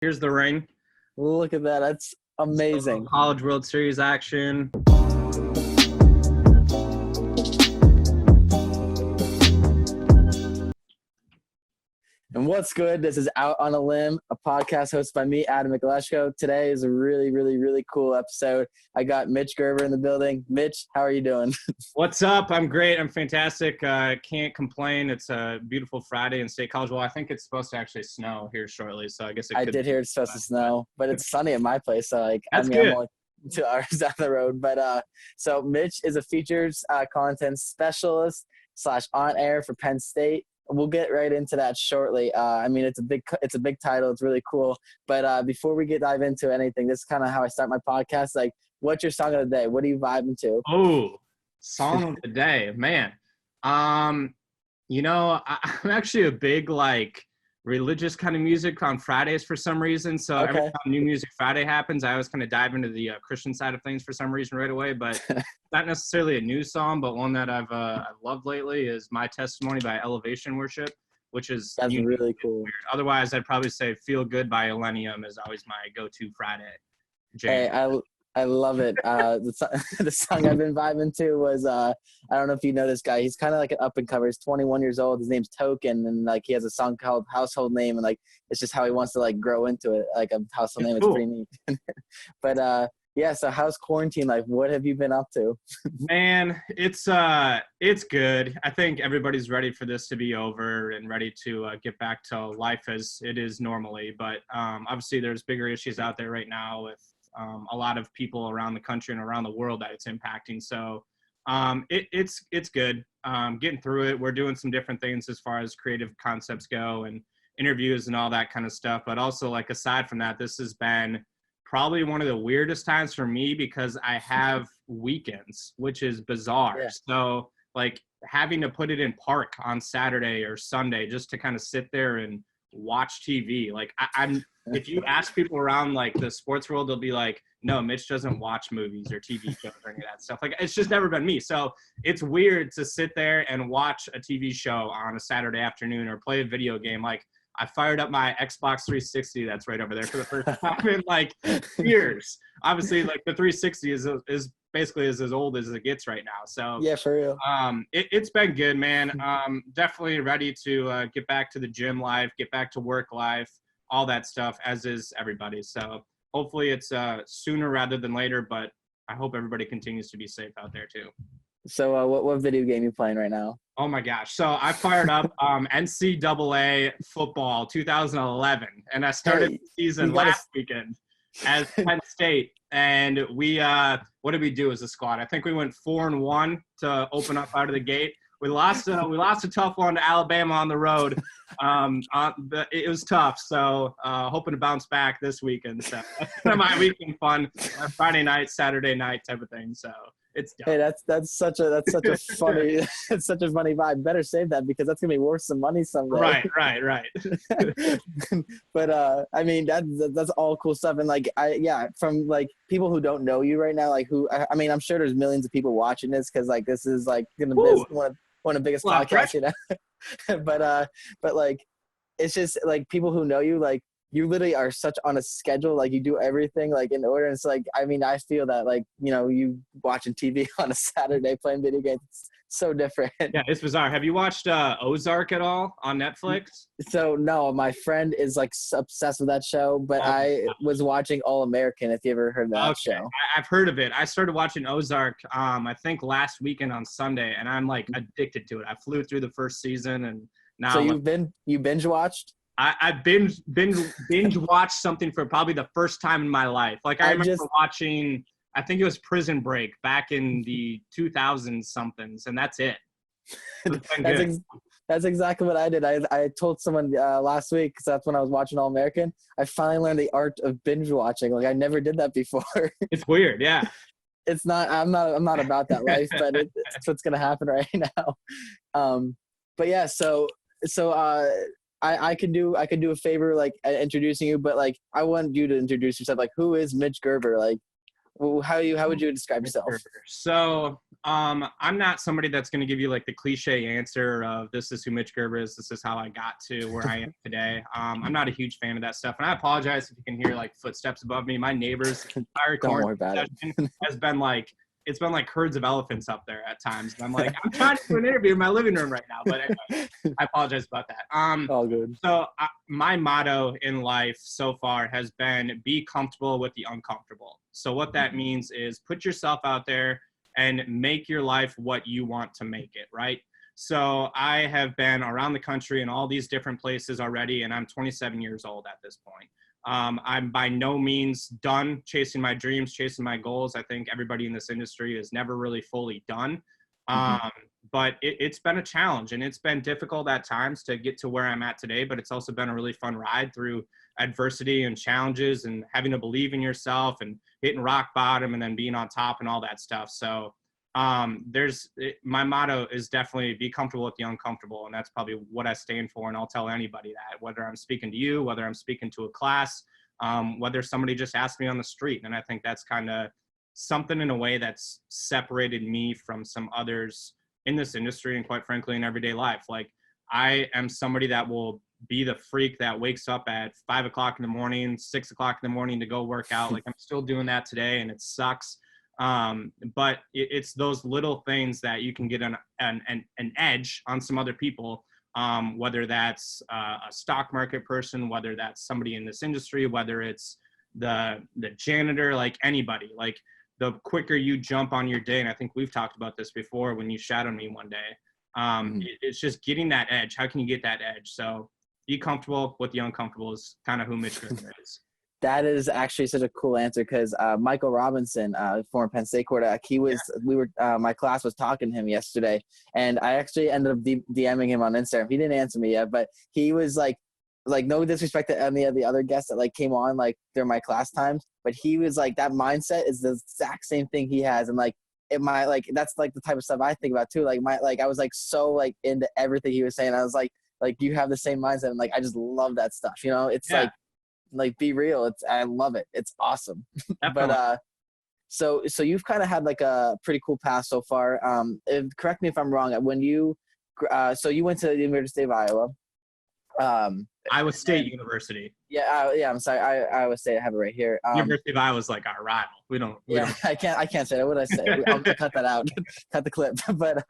Here's the ring. Look at that. That's amazing. College World Series action. And what's good? This is Out on a Limb, a podcast hosted by me, Adam Michalesko. Today is a really cool episode. I got Mitch Gerber in the building. Mitch, how are you doing? What's up? I'm great. I'm fantastic. Can't complain. It's a beautiful Friday in State College. Well, I think it's supposed to actually snow here shortly, so I guess I did hear it's supposed to snow, but it's sunny at my place. So good. I'm only 2 hours down the road. But so Mitch is a features content specialist / on air for Penn State. We'll get right into that shortly. It's a big title. It's really cool. But before we dive into anything, this is kind of how I start my podcast. Like, what's your song of the day? What are you vibing to? Oh, song of the day, man. I'm actually a big religious kind of music on Fridays for some reason. So every time New Music Friday happens, I always kind of dive into the Christian side of things for some reason right away. But not necessarily a new song, but one that I've loved lately is My Testimony by Elevation Worship, which is really cool. Weird. Otherwise, I'd probably say Feel Good by Millennium is always my go-to Friday jam. Hey, I love it. The song I've been vibing to was I don't know if you know this guy. He's kind of like an up and comer. He's 21 years old. His name's Token, and he has a song called Household Name, and it's just how he wants to grow into it. Like a household name, cool. It's pretty neat. But yeah. So how's quarantine life? What have you been up to? Man, it's good. I think everybody's ready for this to be over and ready to get back to life as it is normally. But obviously, there's bigger issues out there right now with a lot of people around the country and around the world that it's impacting. So it's good. Getting through it. We're doing some different things as far as creative concepts go and interviews and all that kind of stuff. But also, aside from that, this has been probably one of the weirdest times for me because I have weekends, which is bizarre. Yeah. So having to put it in park on Saturday or Sunday just to kind of sit there and watch TV. If you ask people around the sports world, they'll be like, no, Mitch doesn't watch movies or TV shows or any of that stuff. It's just never been me. So it's weird to sit there and watch a TV show on a Saturday afternoon or play a video game. I fired up my Xbox 360 that's right over there for the first time in years. Obviously, the 360 is basically as old as it gets right now. So yeah, for real. It's been good, man. Definitely ready to get back to the gym life, get back to work life, all that stuff, as is everybody. So hopefully it's sooner rather than later, but I hope everybody continues to be safe out there too. So what video game are you playing right now? Oh my gosh. So I fired up NCAA football 2011, and I started the season last weekend as Penn State. And we what did we do as a squad? I think we went 4-1 to open up out of the gate. We lost a tough one to Alabama on the road. It was tough. So hoping to bounce back this weekend. So that's kind of my weekend fun, Friday night, Saturday night type of thing. So it's done. Hey, that's such a funny it's such a funny vibe. Better save that because that's gonna be worth some money someday. Right. But that's all cool stuff. And from people who don't know you right now, I'm sure there's millions of people watching this because this is gonna be one of the biggest podcasts, you know. but it's just people who know you, you literally are such on a schedule, you do everything in order. And it's I feel that you watching TV on a Saturday playing video games, it's so different. Yeah, it's bizarre. Have you watched Ozark at all on Netflix? So no, my friend is obsessed with that show, but I was watching All American, if you ever heard of that show. I've heard of it. I started watching Ozark I think last weekend on Sunday, and I'm addicted to it. I flew through the first season, and now so you binge watched? I binge watched something for probably the first time in my life. I remember watching, I think it was Prison Break back in the 2000 somethings, and that's it. That's exactly what I did. I told someone last week, because that's when I was watching All American. I finally learned the art of binge watching. I never did that before. It's weird, yeah. It's not. I'm not about that life, but it's what's gonna happen right now. But yeah, so. I could do a favor introducing you, but I want you to introduce yourself. Who is Mitch Gerber? How would you describe yourself? So I'm not somebody that's going to give you like the cliche answer of this is who Mitch Gerber is. This is how I got to where I am today. I'm not a huge fan of that stuff. And I apologize if you can hear like footsteps above me. My neighbors' entire Don't worry about session has been like, it's been like herds of elephants up there at times. And I'm like, I'm trying to do an interview in my living room right now. But anyway, I apologize about that. All good. So my motto in life so far has been be comfortable with the uncomfortable. So what that means is put yourself out there and make your life what you want to make it, right? So I have been around the country in all these different places already, and I'm 27 years old at this point. I'm by no means done chasing my dreams, chasing my goals. I think everybody in this industry is never really fully done. But it's been a challenge, and it's been difficult at times to get to where I'm at today, but it's also been a really fun ride through adversity and challenges and having to believe in yourself and hitting rock bottom and then being on top and all that stuff. So my motto is definitely be comfortable with the uncomfortable. And that's probably what I stand for. And I'll tell anybody that, whether I'm speaking to you, whether I'm speaking to a class, whether somebody just asked me on the street. And I think that's kind of something in a way that's separated me from some others in this industry and quite frankly in everyday life. Like I am somebody that will be the freak that wakes up at 5 o'clock in the morning, 6 o'clock in the morning to go work out. Like I'm still doing that today and it sucks. But it's those little things that you can get an edge on some other people, whether that's a stock market person, whether that's somebody in this industry, whether it's the janitor, like anybody. Like the quicker you jump on your day, and I think we've talked about this before when you shadowed me one day, it's just getting that edge. How can you get that edge? So be comfortable with the uncomfortable is kind of who Mitch Gerber is. That is actually such a cool answer because Michael Robinson, former Penn State quarterback, my class was talking to him yesterday, and I actually ended up DMing him on Instagram. He didn't answer me yet, but he was like no disrespect to any of the other guests that like came on like during my class times, but he was like that mindset is the exact same thing he has, and like that's like the type of stuff I think about too. Like I was like so like into everything he was saying. I was like you have the same mindset, and like I just love that stuff. You know, it's like be real. I love it. It's awesome. But so you've kind of had like a pretty cool path so far. Correct me if I'm wrong. When you so you went to the University of Iowa. Iowa State University. Yeah, I'm sorry. Iowa State. I have it right here. University of Iowa is like our rival. We don't. I can't say that. What did I say? I'll cut that out. Cut the clip. But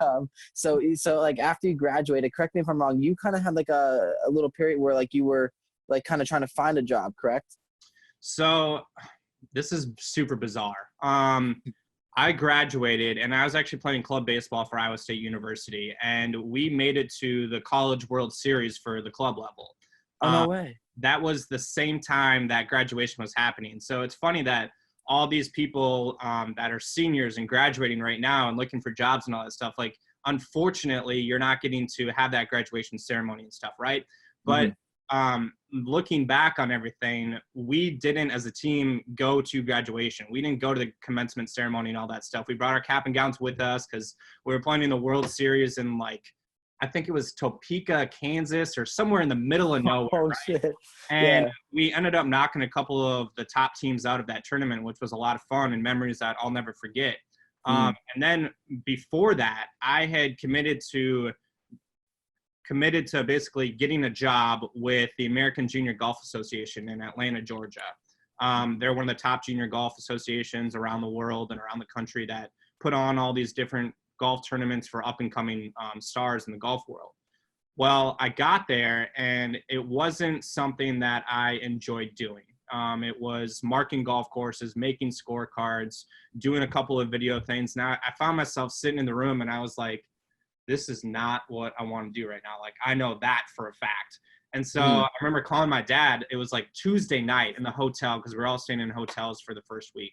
so like after you graduated, correct me if I'm wrong. You kind of had like a little period where like you were like kind of trying to find a job, correct? So this is super bizarre. I graduated and I was actually playing club baseball for Iowa State University, and we made it to the College World Series for the club level. Oh, no way. That was the same time that graduation was happening. So it's funny that all these people that are seniors and graduating right now and looking for jobs and all that stuff, like, unfortunately, you're not getting to have that graduation ceremony and stuff, right? But looking back on everything, we didn't as a team go to graduation. We didn't go to the commencement ceremony and all that stuff. We brought our cap and gowns with us because we were playing in the World Series in like, I think it was Topeka, Kansas, or somewhere in the middle of nowhere. Oh, right? shit. And we ended up knocking a couple of the top teams out of that tournament, which was a lot of fun and memories that I'll never forget. And then before that, I had committed to basically getting a job with the American Junior Golf Association in Atlanta, Georgia. They're one of the top junior golf associations around the world and around the country that put on all these different golf tournaments for up-and-coming stars in the golf world. Well, I got there, and it wasn't something that I enjoyed doing. It was marking golf courses, making scorecards, doing a couple of video things. Now, I found myself sitting in the room, and I was like, this is not what I want to do right now. Like, I know that for a fact. And so I remember calling my dad. It was like Tuesday night in the hotel because we're all staying in hotels for the first week.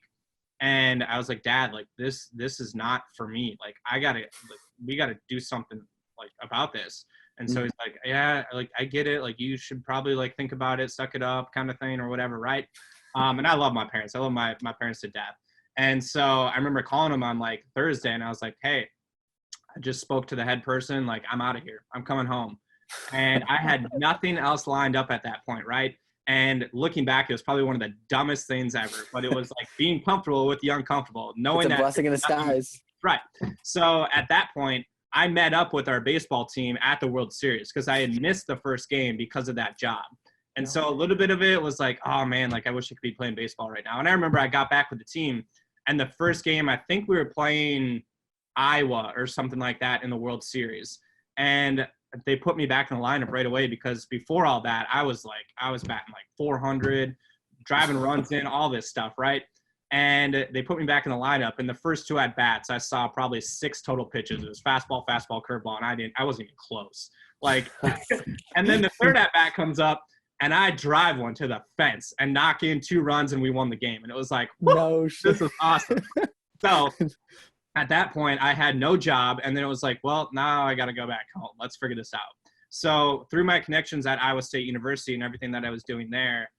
And I was like, Dad, like this is not for me. Like we gotta do something like about this. And so he's like, yeah, like I get it. Like you should probably like think about it, suck it up kind of thing or whatever. Right. And I love my parents. I love my parents to death. And so I remember calling him on like Thursday and I was like, hey, I just spoke to the head person. Like, I'm out of here. I'm coming home. And I had nothing else lined up at that point. Right. And looking back, it was probably one of the dumbest things ever, but it was like being comfortable with the uncomfortable, knowing It's a that blessing in disguise. right. So at that point, I met up with our baseball team at the World Series because I had missed the first game because of that job. And so a little bit of it was like, oh man, like I wish I could be playing baseball right now. And I remember I got back with the team, and the first game, I think we were playing Iowa or something like that in the World Series. And they put me back in the lineup right away because before all that, I was batting like 400, driving runs in, all this stuff, right? And they put me back in the lineup. And the first two at bats, I saw probably 6 total pitches. It was fastball, curveball, and I wasn't even close. Like, and then the third at bat comes up, and I drive one to the fence and knock in 2 runs, and we won the game. And it was like, no shit. This is awesome. So at that point, I had no job, and then it was like, well, now I got to go back home. Let's figure this out. So through my connections at Iowa State University and everything that I was doing there,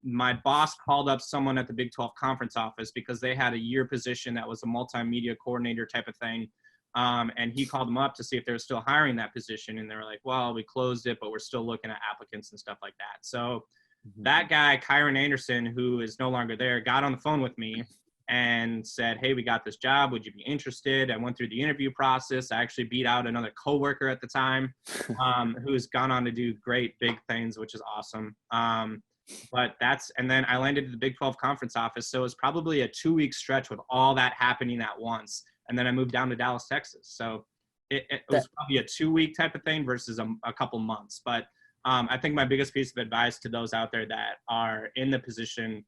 my boss called up someone at the Big 12 conference office because they had a year position that was a multimedia coordinator type of thing. And he called them up to see if they were still hiring that position. And they were like, well, we closed it, but we're still looking at applicants and stuff like that. So that guy, Kyron Anderson, who is no longer there, got on the phone with me and said, hey, we got this job. Would you be interested? I went through the interview process. I actually beat out another coworker at the time who's gone on to do great big things, which is awesome. And then I landed at the Big 12 conference office. So it was probably a 2-week stretch with all that happening at once. And then I moved down to Dallas, Texas. So it was probably a 2-week type of thing versus a couple months. But I think my biggest piece of advice to those out there that are in the position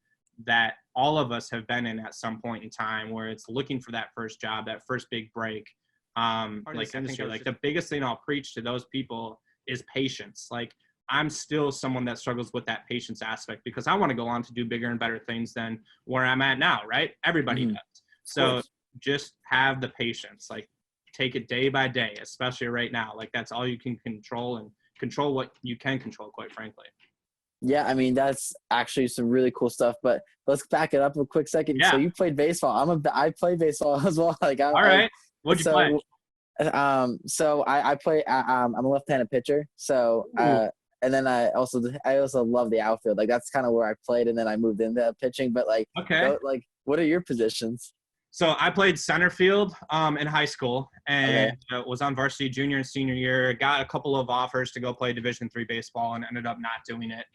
that all of us have been in at some point in time, where it's looking for that first job, that first big break. The biggest thing I'll preach to those people is patience. Like, I'm still someone that struggles with that patience aspect because I want to go on to do bigger and better things than where I'm at now, right? Everybody does. So just have the patience, like take it day by day, especially right now. Like, that's all you can control, and control what you can control, quite frankly. Yeah, I mean, that's actually some really cool stuff, but let's back it up a quick second. Yeah. So you played baseball. I play baseball as well. All right. What'd you play? So I play, I'm a left-handed pitcher. So, and then I also love the outfield. Like, that's kind of where I played, and then I moved into pitching. But what are your positions? So I played center field in high school, and was on varsity junior and senior year. Got a couple of offers to go play Division III baseball and ended up not doing it.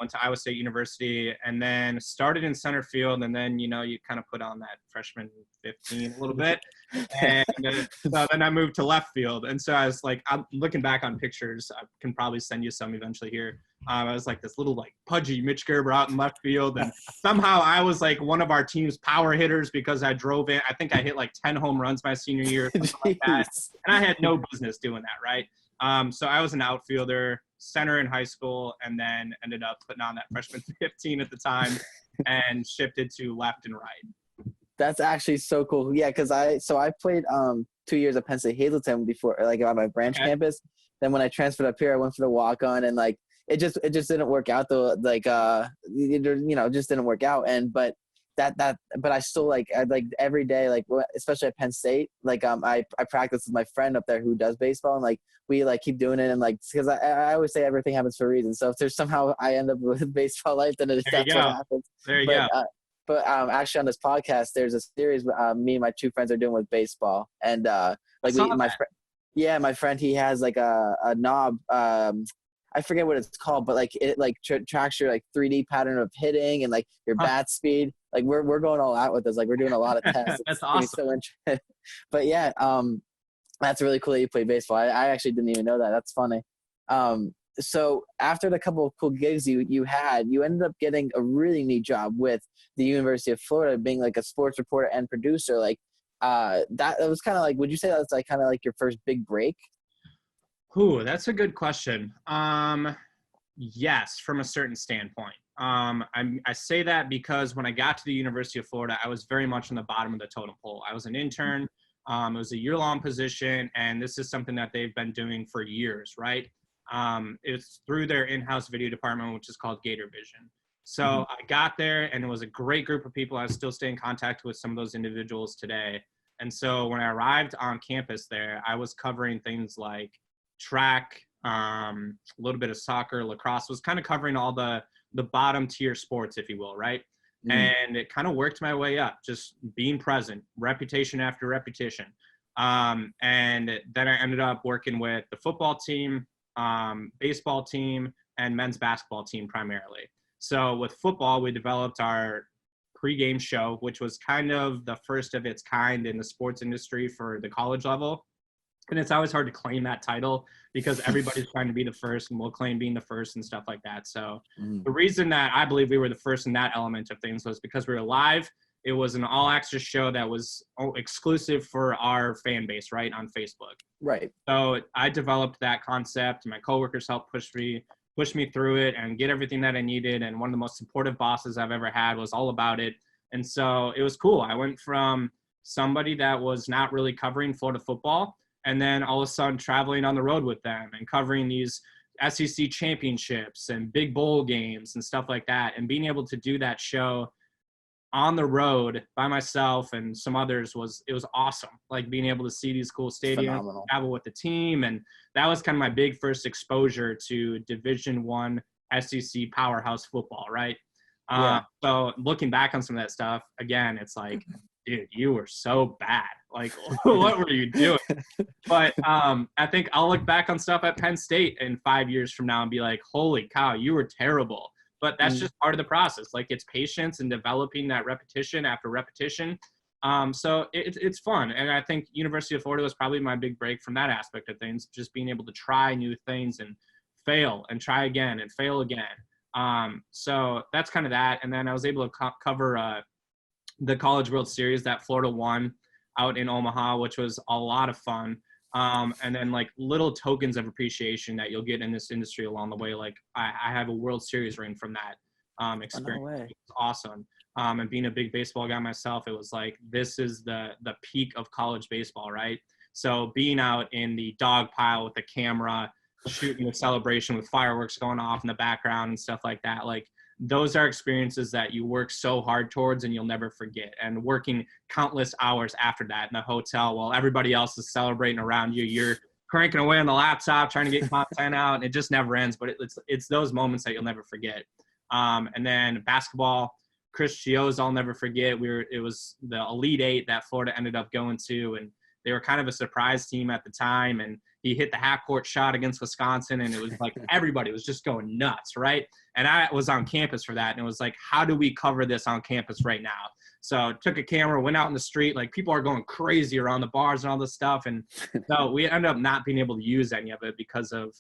Went to Iowa State University and then started in center field. And then, you kind of put on that freshman 15 a little bit. And so then I moved to left field. And so I was like, I'm looking back on pictures. I can probably send you some eventually here. I was like this little pudgy Mitch Gerber out in left field. And somehow I was like one of our team's power hitters because I drove in. I think I hit like 10 home runs my senior year. Like that. And I had no business doing that, right? So I was an outfielder, center in high school, and then ended up putting on that freshman 15 at the time and shifted to left and right. That's actually so cool. Yeah, because I played 2 years at Penn State Hazleton before, like on my branch campus. Then when I transferred up here, I went for the walk-on, and it just didn't work out though. It just didn't work out. But I still every day, especially at Penn State, I practice with my friend up there who does baseball, and we keep doing it, and because I always say everything happens for a reason. So if there's somehow I end up with baseball life, then that's what happens. There you go. But actually on this podcast, there's a series me and my 2 friends are doing with baseball, and my friend, he has a knob. I forget what it's called, but it tracks your 3D pattern of hitting and your bat speed. We're going all out with this. We're doing a lot of tests. That's awesome. So interesting. But yeah, that's really cool that you play baseball. I actually didn't even know that. That's funny. So after the couple of cool gigs you ended up getting a really neat job with the University of Florida, being a sports reporter and producer. That was kind of would you say that's kind of your first big break? Ooh, that's a good question. Yes, from a certain standpoint. I say that because when I got to the University of Florida, I was very much on the bottom of the totem pole. I was an intern. It was a year-long position, and this is something that they've been doing for years, right? It's through their in-house video department, which is called Gator Vision. So I got there, and it was a great group of people. I still stay in contact with some of those individuals today. And so when I arrived on campus there, I was covering things like track, a little bit of soccer, lacrosse, was kind of covering all the bottom tier sports, if you will, right? And it kind of worked my way up, just being present, reputation after reputation. And then I ended up working with the football team, baseball team, and men's basketball team primarily. So with football, we developed our pregame show, which was kind of the first of its kind in the sports industry for the college level. And it's always hard to claim that title because everybody's trying to be the first and will claim being the first and stuff like that. So the reason that I believe we were the first in that element of things was because we were live. It was an all access show that was exclusive for our fan base, right, on Facebook. Right. So I developed that concept. My coworkers helped push me through it and get everything that I needed. And one of the most supportive bosses I've ever had was all about it. And so it was cool. I went from somebody that was not really covering Florida football, and then all of a sudden traveling on the road with them and covering these SEC championships and big bowl games and stuff like that. And being able to do that show on the road by myself and some others it was awesome. Like being able to see these cool stadiums, travel with the team. And that was kind of my big first exposure to Division I SEC powerhouse football, right? So looking back on some of that stuff, again, it's like, dude, you were so bad. Like, what were you doing? But I think I'll look back on stuff at Penn State in 5 years from now and be like, holy cow, you were terrible. But that's just part of the process. Like, it's patience and developing that repetition after repetition. So it's fun. And I think University of Florida was probably my big break from that aspect of things, just being able to try new things and fail and try again and fail again. So that's kind of that. And then I was able to cover the College World Series that Florida won out in Omaha, which was a lot of fun. And then like little tokens of appreciation that you'll get in this industry along the way. Like I have a World Series ring from that experience. No way. It was awesome. And being a big baseball guy myself, it was like, this is the peak of college baseball, right? So being out in the dog pile with the camera, shooting a celebration with fireworks going off in the background and stuff like that, like those are experiences that you work so hard towards and you'll never forget. And working countless hours after that in the hotel while everybody else is celebrating around you, you're cranking away on the laptop trying to get content out, and it just never ends. But it's those moments that you'll never forget. And then basketball, Chris Chio's I'll never forget. It was the Elite Eight that Florida ended up going to, and they were kind of a surprise team at the time. And he hit the half-court shot against Wisconsin, and it was like everybody was just going nuts, right? And I was on campus for that, and it was like, how do we cover this on campus right now? So took a camera, went out in the street, like people are going crazy around the bars and all this stuff. And so we ended up not being able to use any of it because of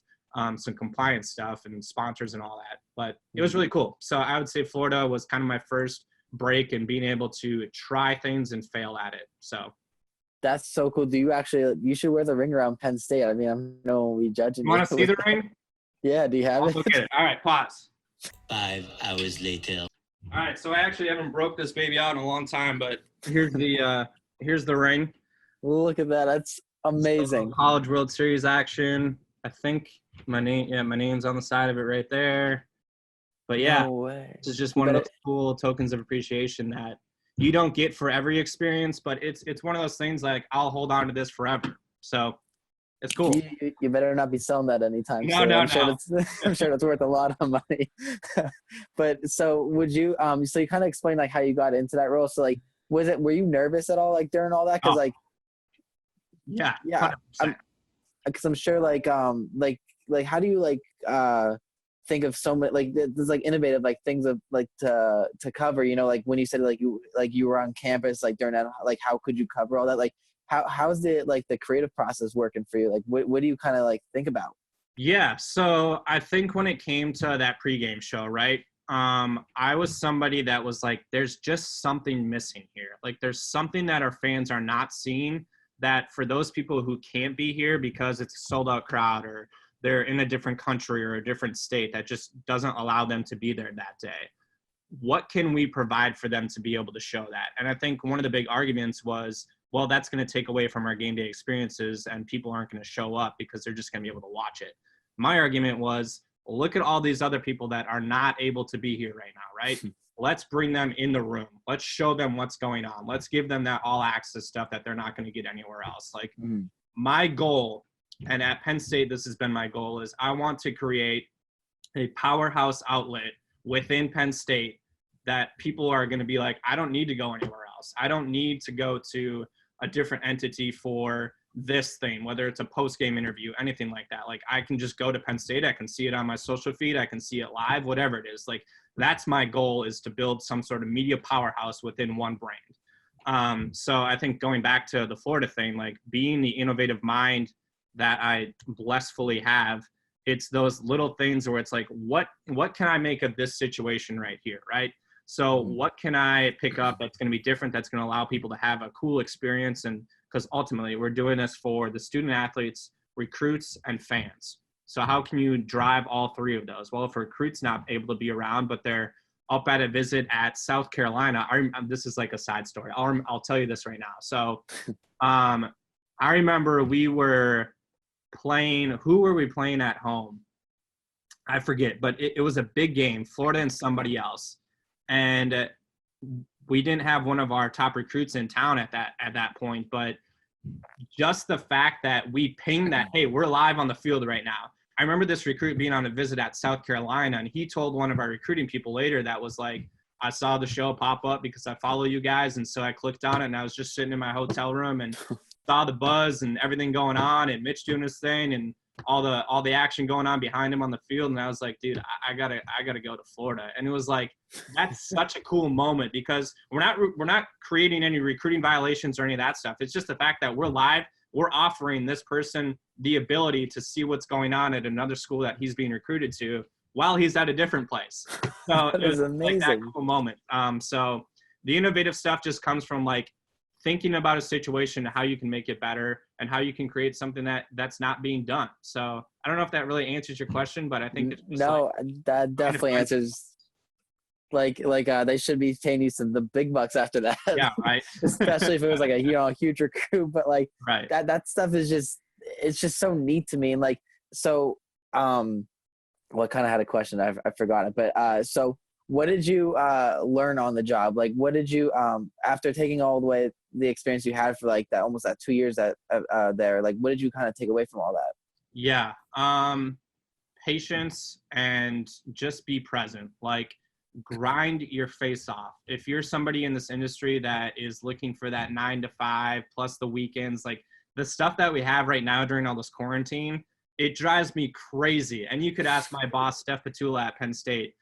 some compliance stuff and sponsors and all that. But it was really cool. So I would say Florida was kind of my first break in being able to try things and fail at it. So that's so cool. Do you actually? You should wear the ring around Penn State. I mean, I'm no we judging. You want to see the ring? Yeah. Do you have it? Look at it. All right, pause. 5 hours later. All right, so I actually haven't broke this baby out in a long time, but here's the ring. Look at that. That's amazing. So, College World Series action. I think my name's on the side of it right there. But yeah, No way. this is just one of those cool tokens of appreciation that you don't get for every experience, but it's one of those things like I'll hold on to this forever. So it's cool. You better not be selling that anytime soon. No. I'm sure that's worth a lot of money. But so would you so you kind of explained like how you got into that role. So like were you nervous at all like during all that? Because yeah, because I'm sure like how do you like think of so many like there's like innovative like things of like to cover, you know, like when you said like you were on campus like during that, like how could you cover all that? Like how's the like the creative process working for you? Like what do you kind of like think about? Yeah, so I think when it came to that pregame show, right? I was somebody that was like, there's just something missing here. Like there's something that our fans are not seeing, that for those people who can't be here because it's a sold out crowd or they're in a different country or a different state that just doesn't allow them to be there that day. What can we provide for them to be able to show that? And I think one of the big arguments was, well, that's going to take away from our game day experiences and people aren't going to show up because they're just going to be able to watch it. My argument was, look at all these other people that are not able to be here right now, right? Let's bring them in the room. Let's show them what's going on. Let's give them that all access stuff that they're not going to get anywhere else. Like my goal And at Penn State, this has been my goal, is I want to create a powerhouse outlet within Penn State that people are going to be like, I don't need to go anywhere else. I don't need to go to a different entity for this thing, whether it's a post-game interview, anything like that. Like, I can just go to Penn State. I can see it on my social feed. I can see it live, whatever it is. Like, that's my goal, is to build some sort of media powerhouse within one brand. So I think going back to the Florida thing, like being the innovative mind that I blissfully have, it's those little things where it's like, what can I make of this situation right here, right? So what can I pick up that's going to be different, that's going to allow people to have a cool experience? And because ultimately we're doing this for the student athletes, recruits, and fans. So how can you drive all three of those? Well, if a recruit's not able to be around, but they're up at a visit at South Carolina, this is like a side story. I'll tell you this right now. So I remember we were playing, who were we playing at home? I forget, but it was a big game, Florida and somebody else. And we didn't have one of our top recruits in town at that point, but just the fact that we pinged that, hey, we're live on the field right now. I remember this recruit being on a visit at South Carolina, and he told one of our recruiting people later that was like, I saw the show pop up because I follow you guys, and so I clicked on it, and I was just sitting in my hotel room and saw the buzz and everything going on, and Mitch doing his thing, and all the action going on behind him on the field. And I was like, dude, I gotta go to Florida. And it was like, that's such a cool moment, because we're not creating any recruiting violations or any of that stuff. It's just the fact that we're live. We're offering this person the ability to see what's going on at another school that he's being recruited to while he's at a different place. So it was amazing. Like that cool moment. So the innovative stuff just comes from like thinking about a situation, how you can make it better, and how you can create something that's not being done. So I don't know if that really answers your question, but I think it's just that definitely answers. Like they should be paying you the big bucks after that. Yeah, right. Especially if it was like a huge recruit. But like right. that stuff is it's just so neat to me. And like, so well, I kind of had a question. I forgot it. But so what did you learn on the job? Like, what did you after taking all the experience you had for like that almost that 2 years that there, like what did you kind of take away from all that? Yeah, patience and just be present. Like, grind your face off. If you're somebody in this industry that is looking for that 9 to 5 plus the weekends, like the stuff that we have right now during all this quarantine, it drives me crazy. And you could ask my boss, Steph Petula at Penn State.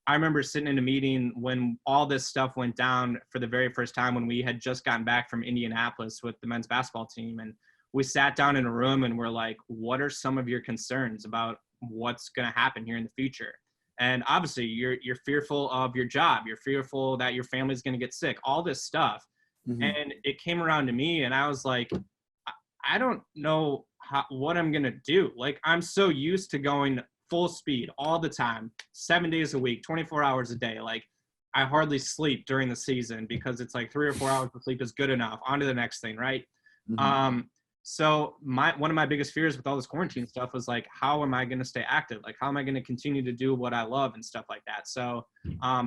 I remember sitting in a meeting when all this stuff went down for the very first time, when we had just gotten back from Indianapolis with the men's basketball team. And we sat down in a room and we're like, what are some of your concerns about what's going to happen here in the future? And obviously you're fearful of your job. You're fearful that your family's going to get sick, all this stuff. Mm-hmm. And it came around to me and I was like, I don't know what I'm going to do. Like, I'm so used to going full speed all the time, 7 days a week, 24 hours a day. Like, I hardly sleep during the season because it's like 3 or 4 hours of sleep is good enough. On to the next thing, right? Mm-hmm. So one of my biggest fears with all this quarantine stuff was like, how am I going to stay active? Like, how am I going to continue to do what I love and stuff like that? So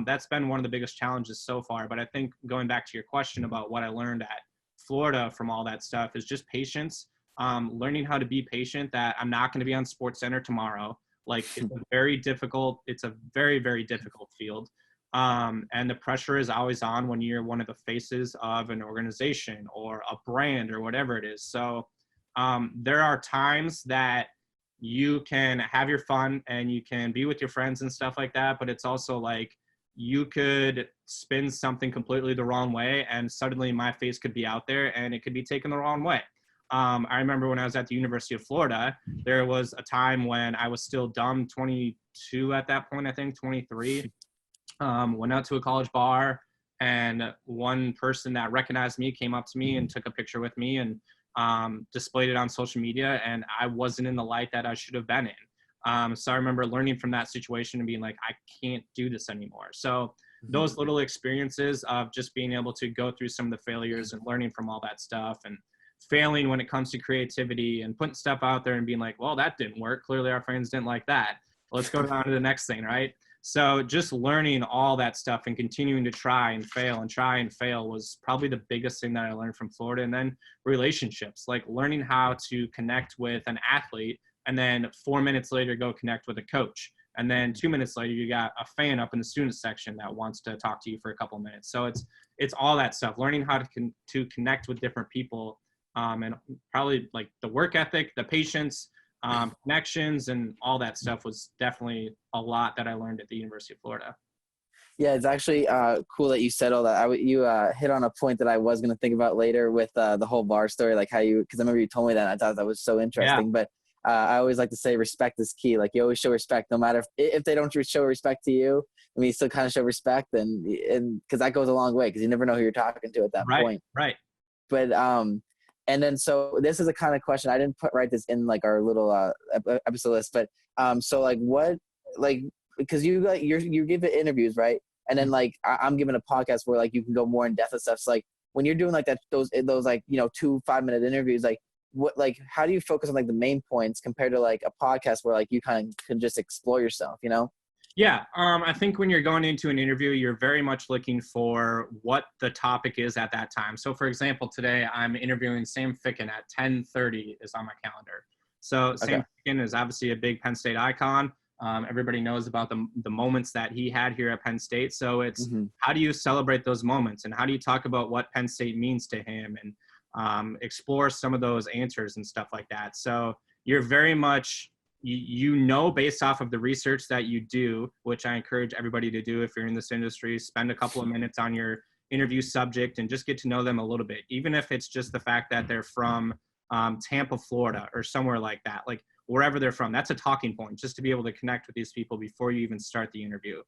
that's been one of the biggest challenges so far. But I think going back to your question about what I learned at Florida from all that stuff is just patience, learning how to be patient, that I'm not going to be on SportsCenter tomorrow. Like, it's a very, very difficult field. And the pressure is always on when you're one of the faces of an organization or a brand or whatever it is. So there are times that you can have your fun and you can be with your friends and stuff like that, but it's also like you could spin something completely the wrong way and suddenly my face could be out there and it could be taken the wrong way. I remember when I was at the University of Florida, there was a time when I was still dumb, 22 at that point, I think 23. Went out to a college bar and one person that recognized me came up to me and took a picture with me and displayed it on social media, and I wasn't in the light that I should have been in. So I remember learning from that situation and being like, I can't do this anymore. So those little experiences of just being able to go through some of the failures and learning from all that stuff and failing when it comes to creativity and putting stuff out there and being like, well, that didn't work. Clearly our friends didn't like that. Let's go on to the next thing, right? So just learning all that stuff and continuing to try and fail was probably the biggest thing that I learned from Florida. And then relationships, like learning how to connect with an athlete and then 4 minutes later go connect with a coach. And then 2 minutes later, you got a fan up in the student section that wants to talk to you for a couple of minutes. So it's all that stuff, learning how to connect with different people, and probably like the work ethic, the patience, connections, and all that stuff was definitely a lot that I learned at the University of Florida. Yeah, it's actually cool that you said all that. You hit on a point that I was going to think about later with the whole bar story, like how because I remember you told me that, and I thought that was so interesting. Yeah. But I always like to say respect is key. Like you always show respect, no matter if they don't show respect to you. I mean, you still kind of show respect, and because that goes a long way, because you never know who you're talking to at that point. Right. But and then so this is a kind of question I didn't write this in like our little episode list, but so like what like because you give it interviews, right? And then like I'm giving a podcast where like you can go more in depth of stuff. So like when you're doing like that those like 2 5-minute interviews, like what like how do you focus on like the main points compared to like a podcast where like you kind of can just explore yourself, Yeah, I think when you're going into an interview, you're very much looking for what the topic is at that time. So for example, today I'm interviewing Sam Ficken at 10:30 is on my calendar. So Sam Ficken is obviously a big Penn State icon. Everybody knows about the moments that he had here at Penn State. So it's how do you celebrate those moments, and how do you talk about what Penn State means to him, and explore some of those answers and stuff like that. So you're very much, based off of the research that you do, which I encourage everybody to do if you're in this industry, spend a couple of minutes on your interview subject and just get to know them a little bit. Even if it's just the fact that they're from Tampa, Florida, or somewhere like that, like wherever they're from, that's a talking point just to be able to connect with these people before you even start the interview.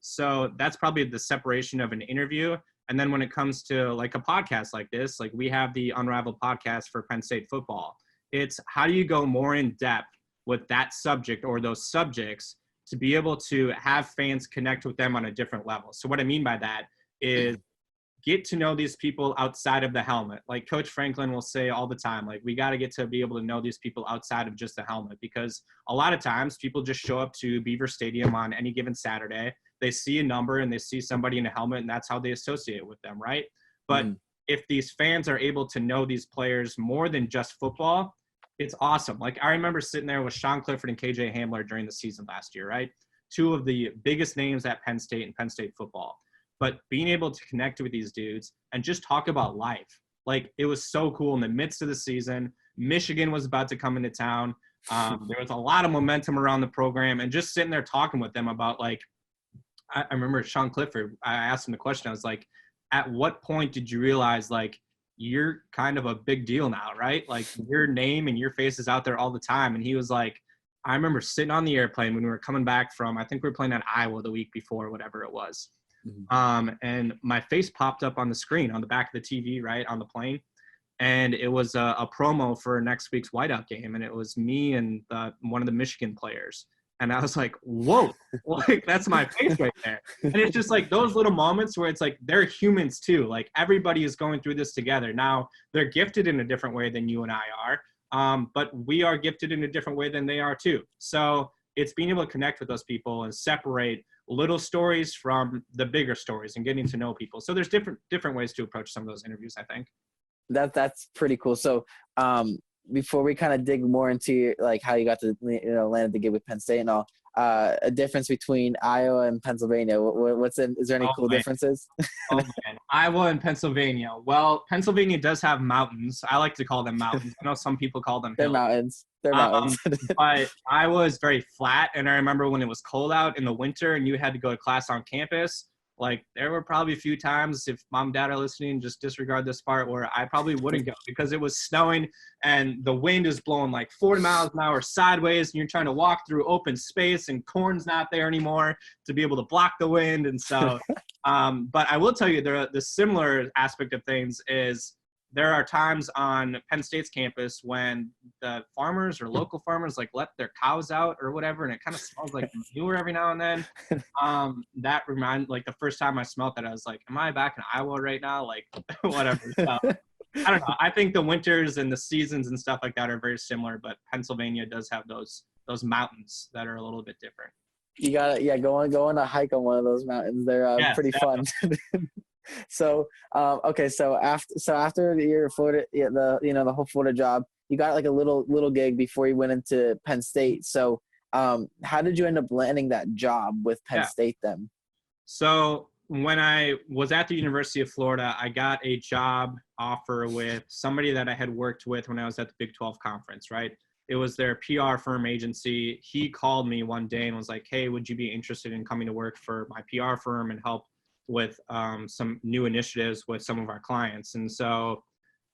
So that's probably the separation of an interview. And then when it comes to like a podcast like this, like we have the Unraveled podcast for Penn State football. It's how do you go more in depth with that subject or those subjects to be able to have fans connect with them on a different level. So what I mean by that is get to know these people outside of the helmet. Like Coach Franklin will say all the time, like we got to get to be able to know these people outside of just the helmet, because a lot of times people just show up to Beaver Stadium on any given Saturday. They see a number and they see somebody in a helmet, and that's how they associate with them, right? But if these fans are able to know these players more than just football, it's awesome. Like I remember sitting there with Sean Clifford and KJ Hamler during the season last year, right? 2 of the biggest names at Penn State and Penn State football. But being able to connect with these dudes and just talk about life, like it was so cool in the midst of the season. Michigan was about to come into town. There was a lot of momentum around the program, and just sitting there talking with them about like, I remember Sean Clifford, I asked him the question. I was like, at what point did you realize like you're kind of a big deal now, right? Like your name and your face is out there all the time. And he was like, I remember sitting on the airplane when we were coming back from, I think we were playing at Iowa the week before, whatever it was. And my face popped up on the screen on the back of the TV, right, on the plane. And it was a promo for next week's whiteout game. And it was me and one of the Michigan players. And I was like, whoa, like that's my face right there. And it's just like those little moments where it's like they're humans too. Like everybody is going through this together. Now they're gifted in a different way than you and I are, but we are gifted in a different way than they are too. So it's being able to connect with those people and separate little stories from the bigger stories and getting to know people. So there's different ways to approach some of those interviews, I think. That's pretty cool. So before we kind of dig more into like how you got to landed the gig with Penn State and all, a difference between Iowa and Pennsylvania. Is there any cool differences? Oh man, Iowa and Pennsylvania. Well, Pennsylvania does have mountains. I like to call them mountains. I know some people call them hills. They're mountains. But Iowa is very flat, and I remember when it was cold out in the winter and you had to go to class on campus. Like there were probably a few times, if mom and dad are listening, just disregard this part, where I probably wouldn't go because it was snowing and the wind is blowing like 40 miles an hour sideways, and you're trying to walk through open space and corn's not there anymore to be able to block the wind. And so, but I will tell you the similar aspect of things is there are times on Penn State's campus when the farmers or local farmers like let their cows out or whatever, and it kind of smells like manure every now and then. That like the first time I smelled that, I was like, am I back in Iowa right now? Like whatever. So, I don't know. I think the winters and the seasons and stuff like that are very similar, but Pennsylvania does have those mountains that are a little bit different. You gotta, yeah, go on a hike on one of those mountains. They're Yes, pretty fun. So, okay, so after your Florida, yeah, the whole Florida job, you got like a little gig before you went into Penn State. So, how did you end up landing that job with Penn yeah. State then? So when I was at the University of Florida, I got a job offer with somebody that I had worked with when I was at the Big 12 conference, right? It was their PR firm agency. He called me one day and was like, hey, would you be interested in coming to work for my PR firm and help with some new initiatives with some of our clients? And so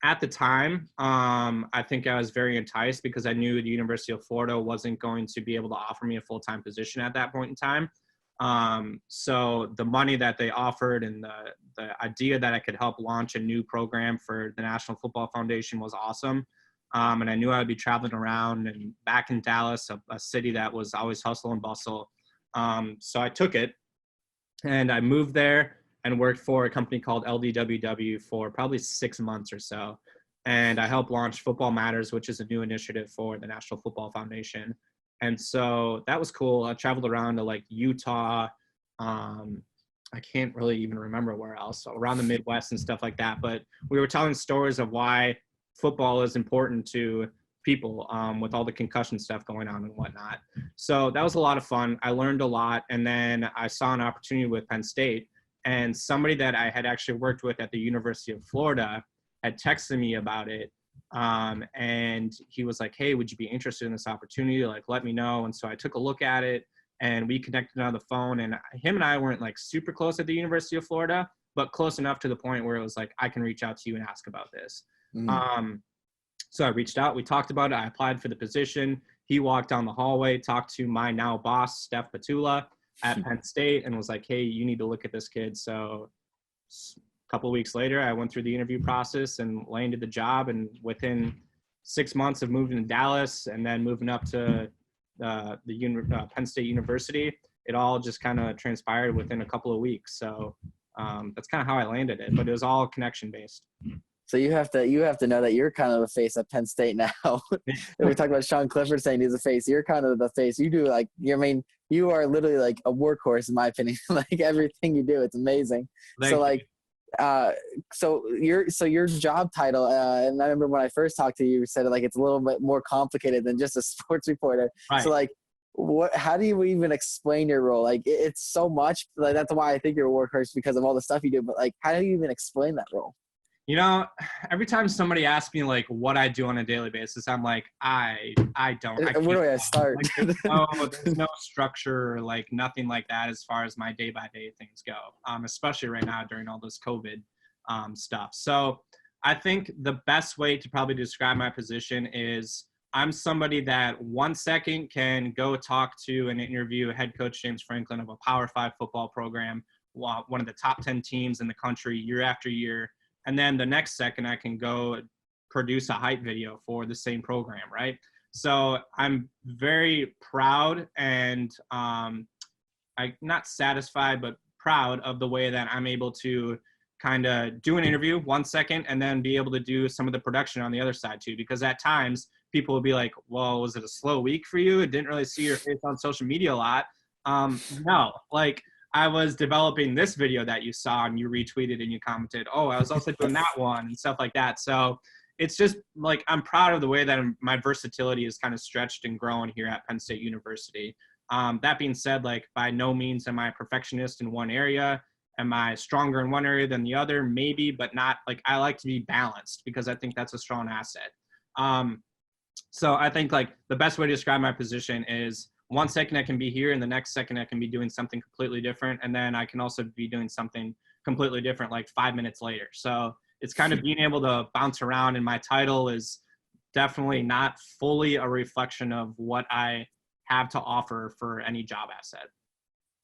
at the time, I think I was very enticed because I knew the University of Florida wasn't going to be able to offer me a full-time position at that point in time. So the money that they offered and the idea that I could help launch a new program for the National Football Foundation was awesome. And I knew I would be traveling around and back in Dallas, a city that was always hustle and bustle. So I took it and I moved there and worked for a company called LDWW for probably 6 months or so. And I helped launch Football Matters, which is a new initiative for the National Football Foundation. And so that was cool. I traveled around to like Utah. I can't really even remember where else, so around the Midwest and stuff like that. But we were telling stories of why football is important to people with all the concussion stuff going on and whatnot. So that was a lot of fun. I learned a lot. And then I saw an opportunity with Penn State, and somebody that I had actually worked with at the University of Florida had texted me about it. And he was like, hey, would you be interested in this opportunity? Like, let me know. And so I took a look at it and we connected on the phone, and him and I weren't like super close at the University of Florida, but close enough to the point where it was like, I can reach out to you and ask about this. So I reached out, we talked about it. I applied for the position. He walked down the hallway, talked to my now boss, Steph Petula at Penn State, and was like, hey, you need to look at this kid. So a couple of weeks later, I went through the interview process and landed the job. And within 6 months of moving to Dallas and then moving up to Penn State University, it all just kind of transpired within a couple of weeks. So that's kind of how I landed it, but it was all connection based. So you have to know that you're kind of the face at Penn State now. We talked about Sean Clifford saying he's a face. You're kind of the face. You do like, I mean, you are literally like a workhorse in my opinion. Like everything you do, it's amazing. Thank you. Like, so your job title, and I remember when I first talked to you, you said like it's a little bit more complicated than just a sports reporter. Right. So like, how do you even explain your role? Like it's so much. Like that's why I think you're a workhorse, because of all the stuff you do. But like, how do you even explain that role? You know, every time somebody asks me like what I do on a daily basis, I'm like, I don't. Where do I start? Like, there's no structure or like nothing like that as far as my day-by-day things go, especially right now during all this COVID stuff. So I think the best way to probably describe my position is I'm somebody that 1 second can go talk to and interview head coach James Franklin of a Power 5 football program, one of the top 10 teams in the country year after year. And then the next second I can go produce a hype video for the same program, right? So I'm very proud and I'm not satisfied, but proud of the way that I'm able to kind of do an interview 1 second and then be able to do some of the production on the other side too. Because at times people will be like, well, was it a slow week for you? I didn't really see your face on social media a lot. No, like, I was developing this video that you saw and you retweeted and you commented, oh, I was also doing that one and stuff like that. So it's just like, I'm proud of the way that my versatility is kind of stretched and grown here at Penn State University. That being said, like by no means am I a perfectionist in one area. Am I stronger in one area than the other? Maybe, but not like, I like to be balanced because I think that's a strong asset. So I think like the best way to describe my position is 1 second I can be here and the next second I can be doing something completely different. And then I can also be doing something completely different like 5 minutes later. So it's kind of being able to bounce around, and my title is definitely not fully a reflection of what I have to offer for any job asset.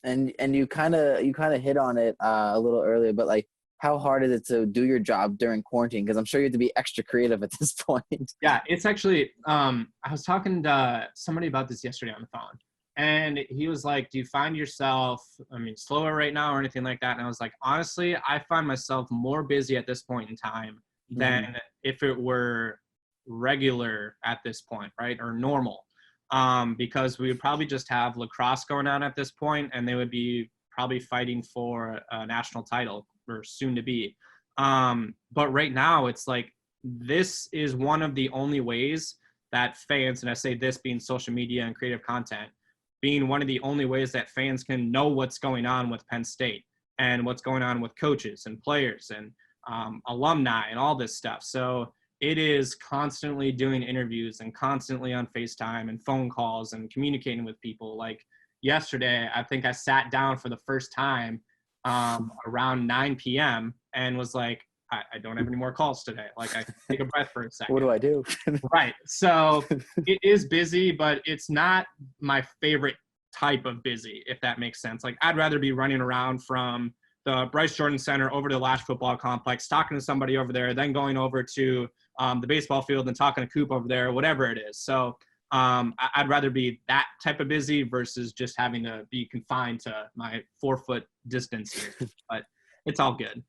And you kind of hit on it a little earlier, but like, how hard is it to do your job during quarantine? Because I'm sure you have to be extra creative at this point. Yeah, it's actually, I was talking to somebody about this yesterday on the phone, and he was like, do you find yourself, slower right now or anything like that? And I was like, honestly, I find myself more busy at this point in time than if it were regular at this point, right? Or normal. because we would probably just have lacrosse going on at this point, and they would be probably fighting for a national title or soon to be. But right now it's like, this is one of the only ways that fans, and I say this being social media and creative content, being one of the only ways that fans can know what's going on with Penn State and what's going on with coaches and players and alumni and all this stuff. So it is constantly doing interviews and constantly on FaceTime and phone calls and communicating with people. Like yesterday, I think I sat down for the first time around 9 p.m. and was like, I don't have any more calls today. Like, I can take a breath for a second. What do I do? Right. So it is busy, but it's not my favorite type of busy, if that makes sense. Like, I'd rather be running around from the Bryce Jordan Center over to the Lash Football Complex, talking to somebody over there, then going over to the baseball field and talking to Coop over there, whatever it is. So I'd rather be that type of busy versus just having to be confined to my 4-foot distance here. But it's all good.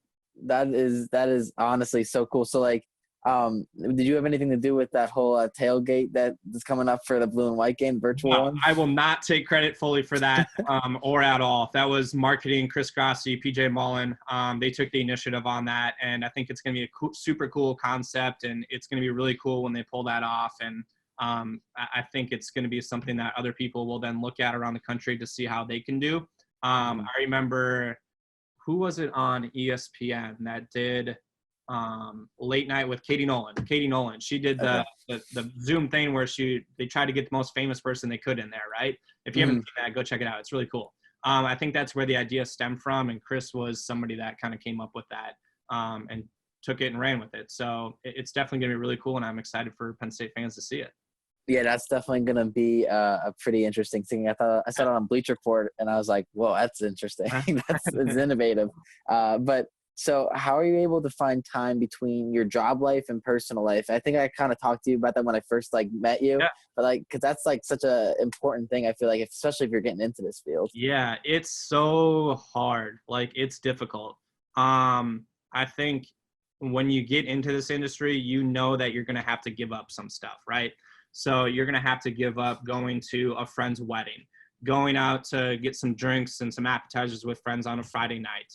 That is honestly so cool. So like, did you have anything to do with that whole tailgate that is coming up for the blue and white game, virtual one? I will not take credit fully for that or at all. That was marketing, Chris Grassi, PJ Mullen. They took the initiative on that, and I think it's going to be a super cool concept, and it's going to be really cool when they pull that off. And I think it's going to be something that other people will then look at around the country to see how they can do. I remember, who was it on ESPN that did late night with Katie Nolan? Katie Nolan. She did the Zoom thing where they tried to get the most famous person they could in there, right? If you haven't seen that, go check it out. It's really cool. I think that's where the idea stemmed from, and Chris was somebody that kind of came up with that and took it and ran with it. So it's definitely going to be really cool, and I'm excited for Penn State fans to see it. Yeah, that's definitely going to be a pretty interesting thing. I saw it on Bleacher Report, and I was like, whoa, that's interesting. It's innovative. But so how are you able to find time between your job life and personal life? I think I kind of talked to you about that when I first met you, but because that's such a important thing. I feel like, especially if you're getting into this field. Yeah, it's so hard. It's difficult. I think when you get into this industry, you know that you're going to have to give up some stuff, right? So you're going to have to give up going to a friend's wedding, going out to get some drinks and some appetizers with friends on a Friday night,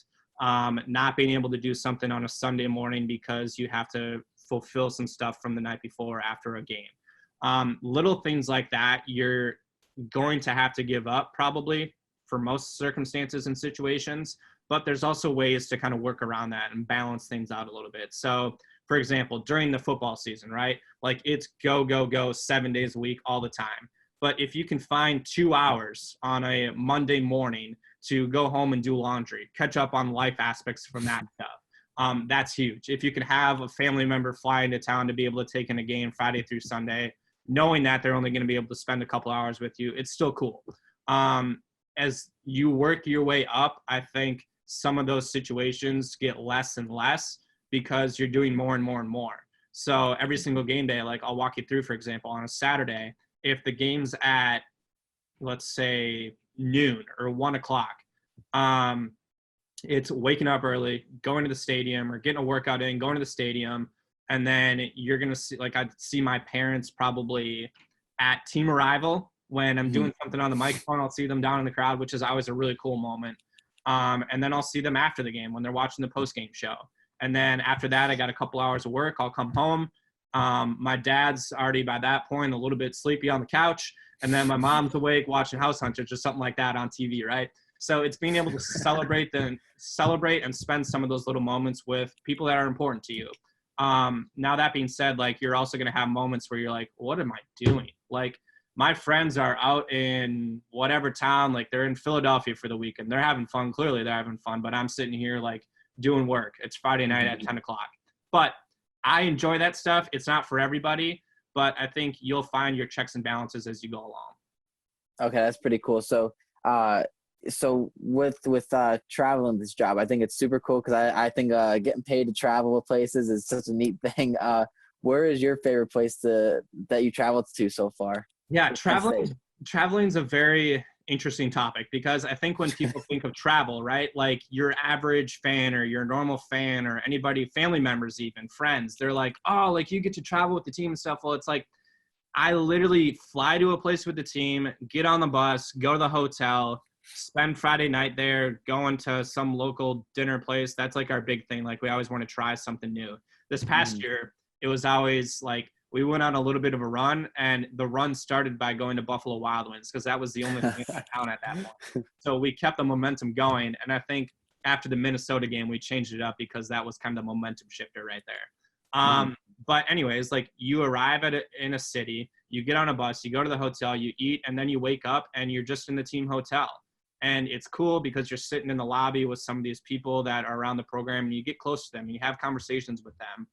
not being able to do something on a Sunday morning because you have to fulfill some stuff from the night before after a game. Little things like that, you're going to have to give up probably for most circumstances and situations, but there's also ways to kind of work around that and balance things out a little bit. So, for example, during the football season, right? It's go 7 days a week all the time. But if you can find 2 hours on a Monday morning to go home and do laundry, catch up on life aspects from that stuff, that's huge. If you can have a family member fly into town to be able to take in a game Friday through Sunday, knowing that they're only going to be able to spend a couple hours with you, it's still cool. As you work your way up, I think some of those situations get less and less because you're doing more and more and more. So every single game day, I'll walk you through, for example, on a Saturday, if the game's at, let's say, noon or 1 o'clock, it's waking up early, going to the stadium or getting a workout in, going to the stadium, and then you're going to see, I'd see my parents probably at team arrival when I'm doing something on the microphone. I'll see them down in the crowd, which is always a really cool moment. And then I'll see them after the game when they're watching the post-game show. And then after that, I got a couple hours of work. I'll come home. My dad's already by that point a little bit sleepy on the couch. And then my mom's awake watching House Hunters or something like that on TV, right? So it's being able to celebrate and spend some of those little moments with people that are important to you. Now that being said, you're also going to have moments where you're like, what am I doing? My friends are out in whatever town, they're in Philadelphia for the weekend. They're having fun. Clearly they're having fun, but I'm sitting here doing work. It's Friday night at 10 o'clock. But I enjoy that stuff. It's not for everybody, but I think you'll find your checks and balances as you go along. Okay, that's pretty cool. So, with traveling this job, I think it's super cool because I think getting paid to travel places is such a neat thing. Where is your favorite place that you traveled to so far? Yeah, traveling's a very interesting topic because I think when people think of travel, right, your average fan or your normal fan or anybody, family members, even friends, they're like, oh, you get to travel with the team and stuff. Well, it's I literally fly to a place with the team, get on the bus, go to the hotel, spend Friday night there, going to some local dinner place. That's like our big thing. Like we always want to try something new. This past year, it was always like we went on a little bit of a run, and the run started by going to Buffalo Wild Wings because that was the only thing in town at that point. So we kept the momentum going, and I think after the Minnesota game, we changed it up because that was kind of the momentum shifter right there. But anyways, like you arrive in a city, you get on a bus, you go to the hotel, you eat, and then you wake up and you're just in the team hotel. And it's cool because you're sitting in the lobby with some of these people that are around the program, and you get close to them and you have conversations with them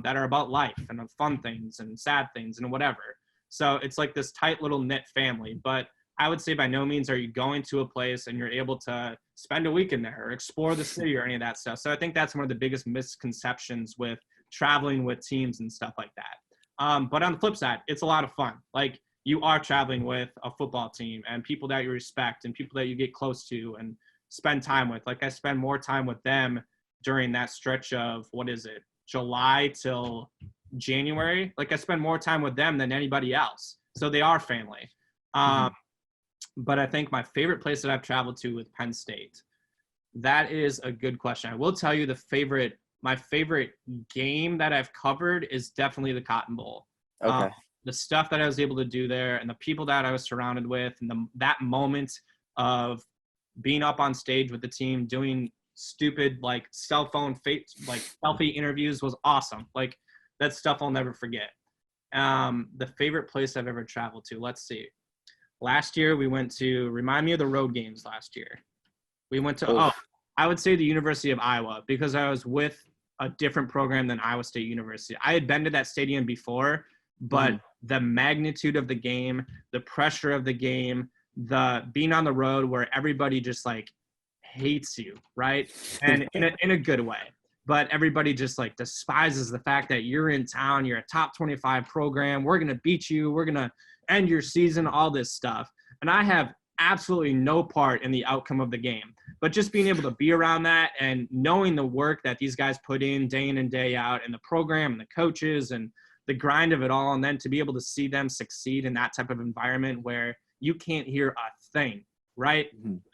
that are about life and fun things and sad things and whatever. So it's like this tight little knit family. But I would say by no means are you going to a place and you're able to spend a week in there or explore the city or any of that stuff. So I think that's one of the biggest misconceptions with traveling with teams and stuff like that. But on the flip side, it's a lot of fun. Like you are traveling with a football team and people that you respect and people that you get close to and spend time with. Like I spend more time with them during that stretch of, July till January. Like I spend more time with them than anybody else. So they are family. But I think my favorite place that I've traveled to with Penn State, that is a good question. I will tell you my favorite game that I've covered is definitely the Cotton Bowl. Okay. The stuff that I was able to do there and the people that I was surrounded with and that moment of being up on stage with the team doing stupid like cell phone selfie interviews was awesome. Like that stuff I'll never forget. The favorite place I've ever traveled to, let's see. Last year we went to, remind me of the road games last year. We went to, I would say the University of Iowa because I was with a different program than Iowa State University. I had been to that stadium before, but the magnitude of the game, the pressure of the game, the being on the road where everybody just like hates you, right? And in a good way. But everybody just like despises the fact that you're in town, you're a top 25 program, we're going to beat you, we're going to end your season, all this stuff. And I have absolutely no part in the outcome of the game. But just being able to be around that and knowing the work that these guys put in and day out and the program and the coaches and the grind of it all, and then to be able to see them succeed in that type of environment where you can't hear a thing, right?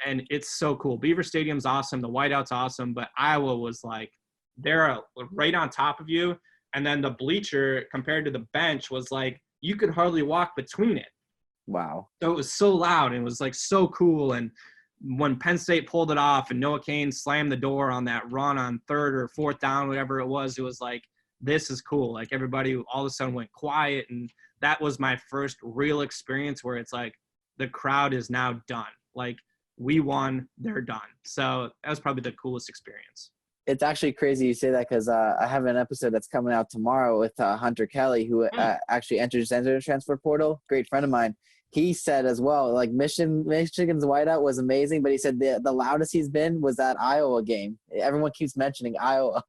And it's so cool. Beaver Stadium's awesome. The whiteout's awesome. But Iowa was like, they're right on top of you. And then the bleacher compared to the bench was like, you could hardly walk between it. Wow. So it was so loud and it was like so cool. And when Penn State pulled it off and Noah Cain slammed the door on that run on third or fourth down, whatever it was like, this is cool. Like everybody all of a sudden went quiet. And that was my first real experience where it's like the crowd is now done. Like we won, they're done. So that was probably the coolest experience. It's actually crazy you say that because I have an episode that's coming out tomorrow with Hunter Kelly, who actually entered the transfer portal. Great friend of mine. He said as well, like Michigan's whiteout was amazing, but he said the loudest he's been was that Iowa game. Everyone keeps mentioning Iowa.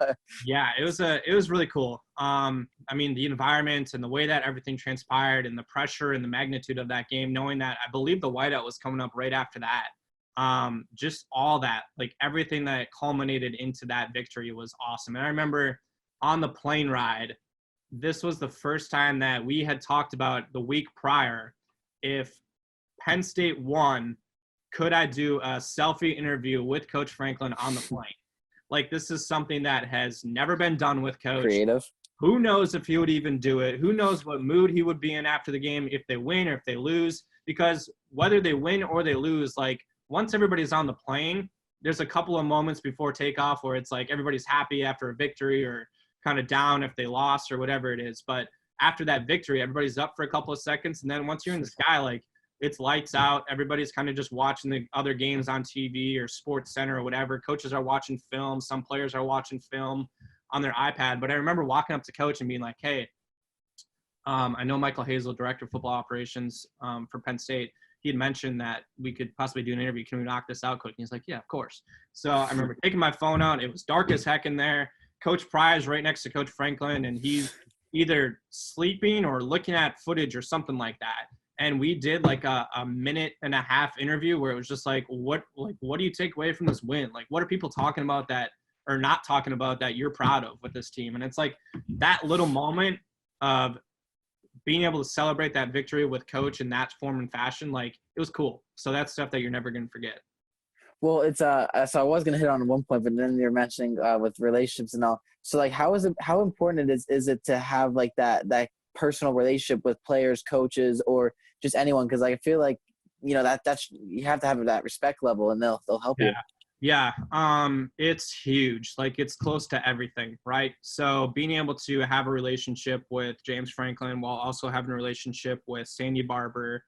Yeah, it was really cool. I mean, the environment and the way that everything transpired and the pressure and the magnitude of that game, knowing that I believe the whiteout was coming up right after that. Just all that, like everything that culminated into that victory was awesome. And I remember on the plane ride, this was the first time that we had talked about the week prior. If Penn State won, could I do a selfie interview with Coach Franklin on the plane? Like this is something that has never been done with Coach. Creative. Who knows if he would even do it? Who knows what mood he would be in after the game if they win or if they lose? Because whether they win or they lose, like once everybody's on the plane, there's a couple of moments before takeoff where it's like everybody's happy after a victory or kind of down if they lost or whatever it is. But after that victory, everybody's up for a couple of seconds. And then once you're in the sky, like it's lights out. Everybody's kind of just watching the other games on TV or Sports Center or whatever. Coaches are watching film. Some players are watching film on their iPad. But I remember walking up to Coach and being like, hey, I know Michael Hazel, Director of Football Operations for Penn State. He had mentioned that we could possibly do an interview. Can we knock this out quick? And he's like, yeah, of course. So I remember taking my phone out. It was dark as heck in there. Coach Pry is right next to Coach Franklin, and he's either sleeping or looking at footage or something like that. And we did like a minute and a half interview where it was just like, what do you take away from this win? Like, what are people talking about that or not talking about that you're proud of with this team? And it's like that little moment of being able to celebrate that victory with coach in that form and fashion, like it was cool. So that's stuff that you're never going to forget. Well, it's so I was gonna hit on one point, but then you're mentioning with relationships and all. So like, how important is it to have like that personal relationship with players, coaches, or just anyone? Because like, I feel like that's you have to have that respect level, and they'll help you. Yeah. It's huge. Like it's close to everything, right? So being able to have a relationship with James Franklin while also having a relationship with Sandy Barber,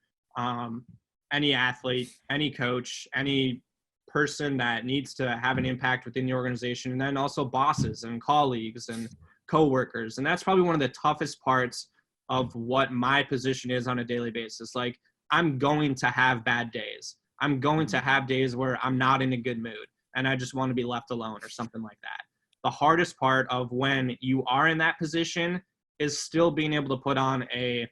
any athlete, any coach, any person that needs to have an impact within the organization, and then also bosses and colleagues and coworkers. And that's probably one of the toughest parts of what my position is on a daily basis. Like I'm going to have bad days. I'm going to have days where I'm not in a good mood and I just want to be left alone or something like that. The hardest part of when you are in that position is still being able to put on a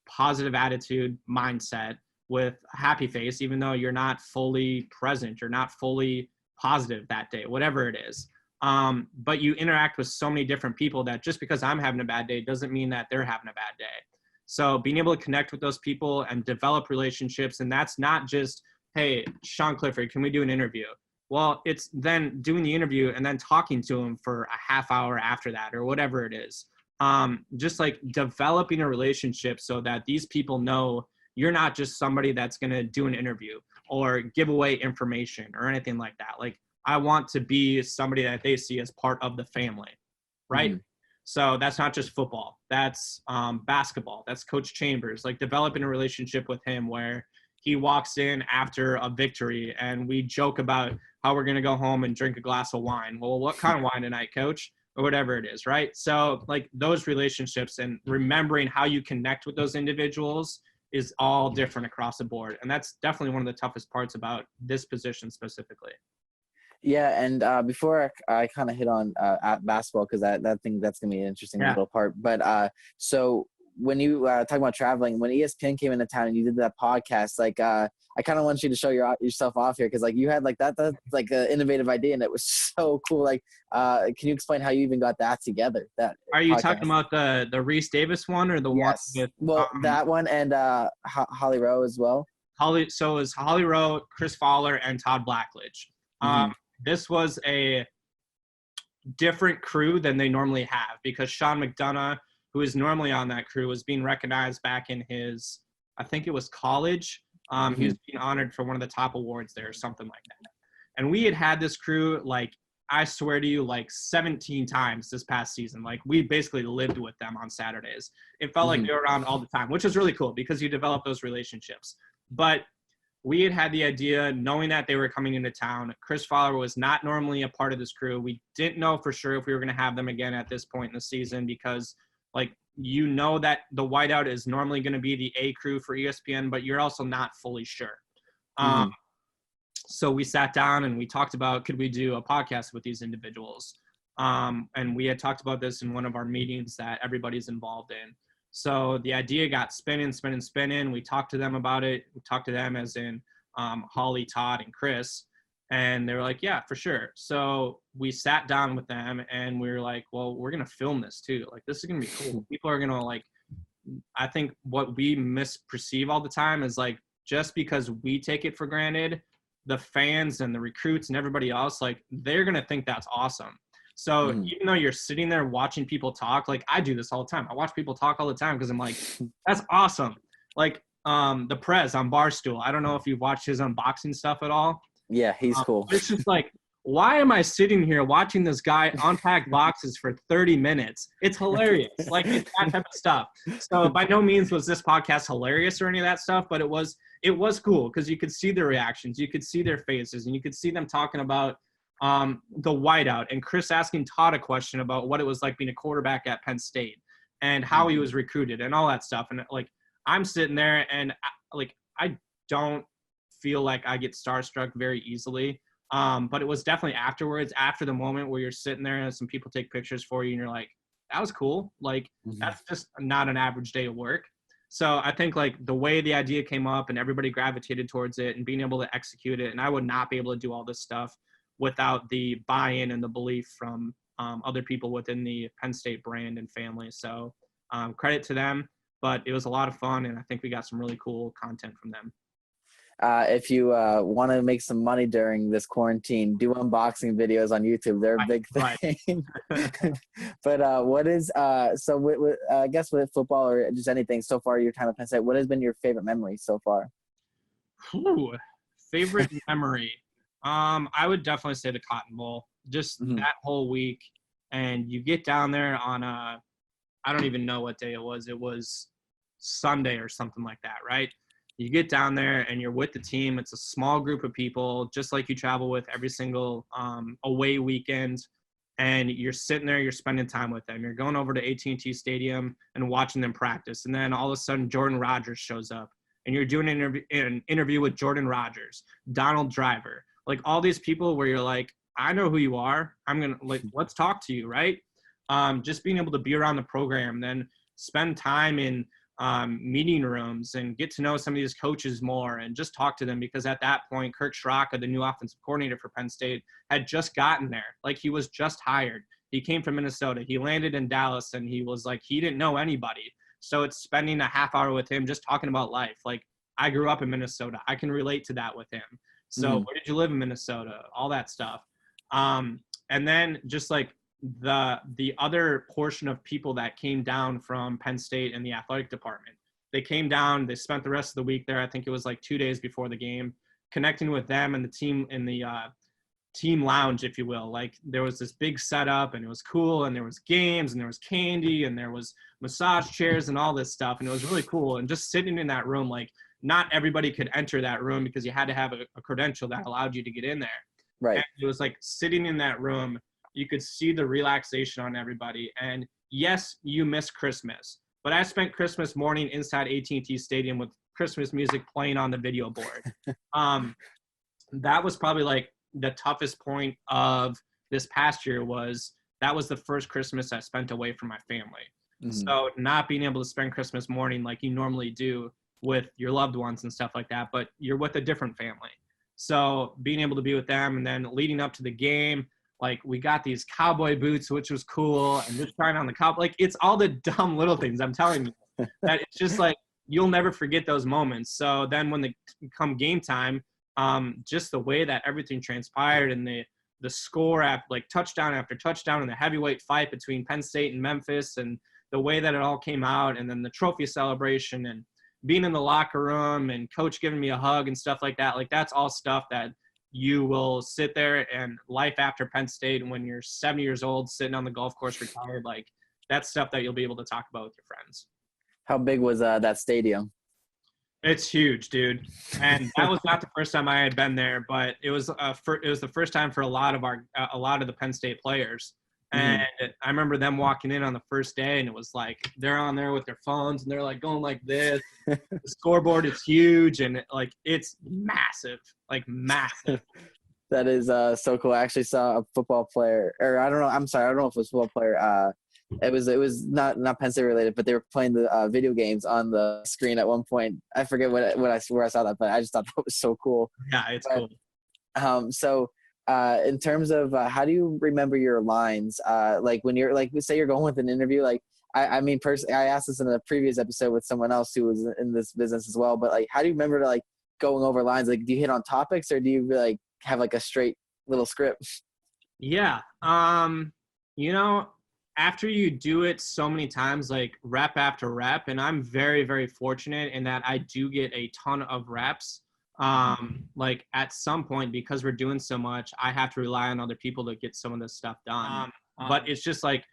positive attitude mindset with a happy face, even though you're not fully present, you're not fully positive that day, whatever it is. But you interact with so many different people that just because I'm having a bad day doesn't mean that they're having a bad day. So being able to connect with those people and develop relationships, and that's not just, hey, Sean Clifford, can we do an interview? Well, it's then doing the interview and then talking to him for a half hour after that or whatever it is. Just like developing a relationship so that these people know you're not just somebody that's going to do an interview or give away information or anything like that. Like I want to be somebody that they see as part of the family, right? Mm-hmm. So that's not just football. That's basketball. That's Coach Chambers, like developing a relationship with him where he walks in after a victory and we joke about how we're going to go home and drink a glass of wine. Well, what kind of wine tonight, coach? Or whatever it is, right? So like those relationships and remembering how you connect with those individuals is all different across the board. And that's definitely one of the toughest parts about this position specifically. Yeah, and before I kind of hit on at basketball, because that's going to be an interesting little part. But so when you talk about traveling, when ESPN came into town and you did that podcast, like I kind of want you to show yourself off here, because like you had like that's like an innovative idea and it was so cool. Like, can you explain how you even got that together? That are you talking about the Reese Davis one or the one with that one and Holly Rowe as well? So it was Holly Rowe, Chris Fowler, and Todd Blackledge. This was a different crew than they normally have because Sean McDonough, who is normally on that crew, was being recognized back in his, I think it was college. He was being honored for one of the top awards there or something like that. And we had this crew, like, I swear to you, like 17 times this past season. Like, we basically lived with them on Saturdays. It felt like they were around all the time, which is really cool because you develop those relationships. But we had the idea, knowing that they were coming into town. Chris Fowler was not normally a part of this crew. We didn't know for sure if we were going to have them again at this point in the season because, like, you know that the whiteout is normally going to be the A crew for ESPN, but you're also not fully sure. So we sat down and we talked about, could we do a podcast with these individuals? And we had talked about this in one of our meetings that everybody's involved in. So the idea got spinning. We talked to them about it. We talked to them as in Holly, Todd, and Chris. And they were like, yeah, for sure. So we sat down with them and we were like, well, we're going to film this too. Like, this is going to be cool. People are going to like, I think what we misperceive all the time is like, just because we take it for granted, the fans and the recruits and everybody else, like, they're going to think that's awesome. So even though you're sitting there watching people talk, like I do this all the time. I watch people talk all the time because I'm like, that's awesome. Like the Prez on Barstool. I don't know if you've watched his unboxing stuff at all. Yeah, he's cool. It's just like, why am I sitting here watching this guy unpack boxes for 30 minutes? It's hilarious. Like, it's that type of stuff. So by no means was this podcast hilarious or any of that stuff, but it was cool because you could see their reactions. You could see their faces and you could see them talking about the whiteout and Chris asking Todd a question about what it was like being a quarterback at Penn State and how he was recruited and all that stuff. And like, I'm sitting there and I don't feel like I get starstruck very easily. But it was definitely afterwards, after the moment where you're sitting there and some people take pictures for you and you're like, that was cool. Like, that's just not an average day of work. So I think like the way the idea came up and everybody gravitated towards it and being able to execute it. And I would not be able to do all this stuff without the buy-in and the belief from other people within the Penn State brand and family. So credit to them. but it was a lot of fun, and I think we got some really cool content from them. If you want to make some money during this quarantine, do unboxing videos on YouTube. They're a big thing. But what is so I guess with football or just anything so far, your time at Penn State, what has been your favorite memory so far? Ooh, favorite memory. I would definitely say the Cotton Bowl. Just that whole week, and you get down there on I don't even know what day it was. It was Sunday or something like that, right? You get down there and you're with the team. It's a small group of people, just like you travel with every single away weekend. And you're sitting there, you're spending time with them. You're going over to AT&T Stadium and watching them practice. And then all of a sudden, Jordan Rodgers shows up. And you're doing an interview with Jordan Rodgers, Donald Driver. Like, all these people where you're like, I know who you are. I'm going to, like, let's talk to you, right? Just being able to be around the program, then spend time in meeting rooms and get to know some of these coaches more and just talk to them, because at that point, Kirk Schraka, the new offensive coordinator for Penn State, had just gotten there. Like, he was just hired. He came from Minnesota. He landed in Dallas, and he was like, he didn't know anybody. So it's spending a half hour with him just talking about life. Like, I grew up in Minnesota. I can relate to that with him. So where did you live in Minnesota? All that stuff. And then just like the other portion of people that came down from Penn State in the athletic department. They came down, they spent the rest of the week there. I think it was like 2 days before the game, connecting with them and the team in the team lounge, if you will. Like, there was this big setup, and it was cool, and there was games, and there was candy, and there was massage chairs and all this stuff, and it was really cool. And just sitting in that room, like, not everybody could enter that room because you had to have a credential that allowed you to get in there. Right. And it was like sitting in that room, you could see the relaxation on everybody. And yes, you miss Christmas, but I spent Christmas morning inside AT&T Stadium with Christmas music playing on the video board. That was probably like the toughest point of this past year. That was the first Christmas I spent away from my family. So not being able to spend Christmas morning like you normally do with your loved ones and stuff like that, but you're with a different family. So being able to be with them, and then leading up to the game, like, we got these cowboy boots, which was cool, and just trying on the like, it's all the dumb little things, I'm telling you, that it's just like, you'll never forget those moments. So then when they come game time, just the way that everything transpired, and the score at like touchdown after touchdown, and the heavyweight fight between Penn State and Memphis, and the way that it all came out, and then the trophy celebration, and being in the locker room, and coach giving me a hug and stuff like that. Like, that's all stuff that you will sit there, and life after Penn State, and when you're 70 years old, sitting on the golf course retired, like, that's stuff that you'll be able to talk about with your friends. How big was that stadium? It's huge, dude. And that was not the first time I had been there, but it was the first time for a lot of the Penn State players. And I remember them walking in on the first day, and it was like, they're on there with their phones, and they're like going like this. The scoreboard is huge, and like, it's massive, like massive. That is so cool. I actually saw a football player, or I don't know if it was a football player. It was not Penn State related, but they were playing the video games on the screen at one point. I forget where I saw that, but I just thought that was so cool. Yeah, it's cool. So in terms of how do you remember your lines? Like, when you're like, say you're going with an interview, like, I mean, personally, I asked this in a previous episode with someone else who was in this business as well, but like, how do you remember like going over lines? Like, do you hit on topics, or do you like have like a straight little script? Yeah. After you do it so many times, like rep after rep, and I'm very, very fortunate in that I do get a ton of reps. Like, at some point, because we're doing so much, I have to rely on other people to get some of this stuff done. But it's just like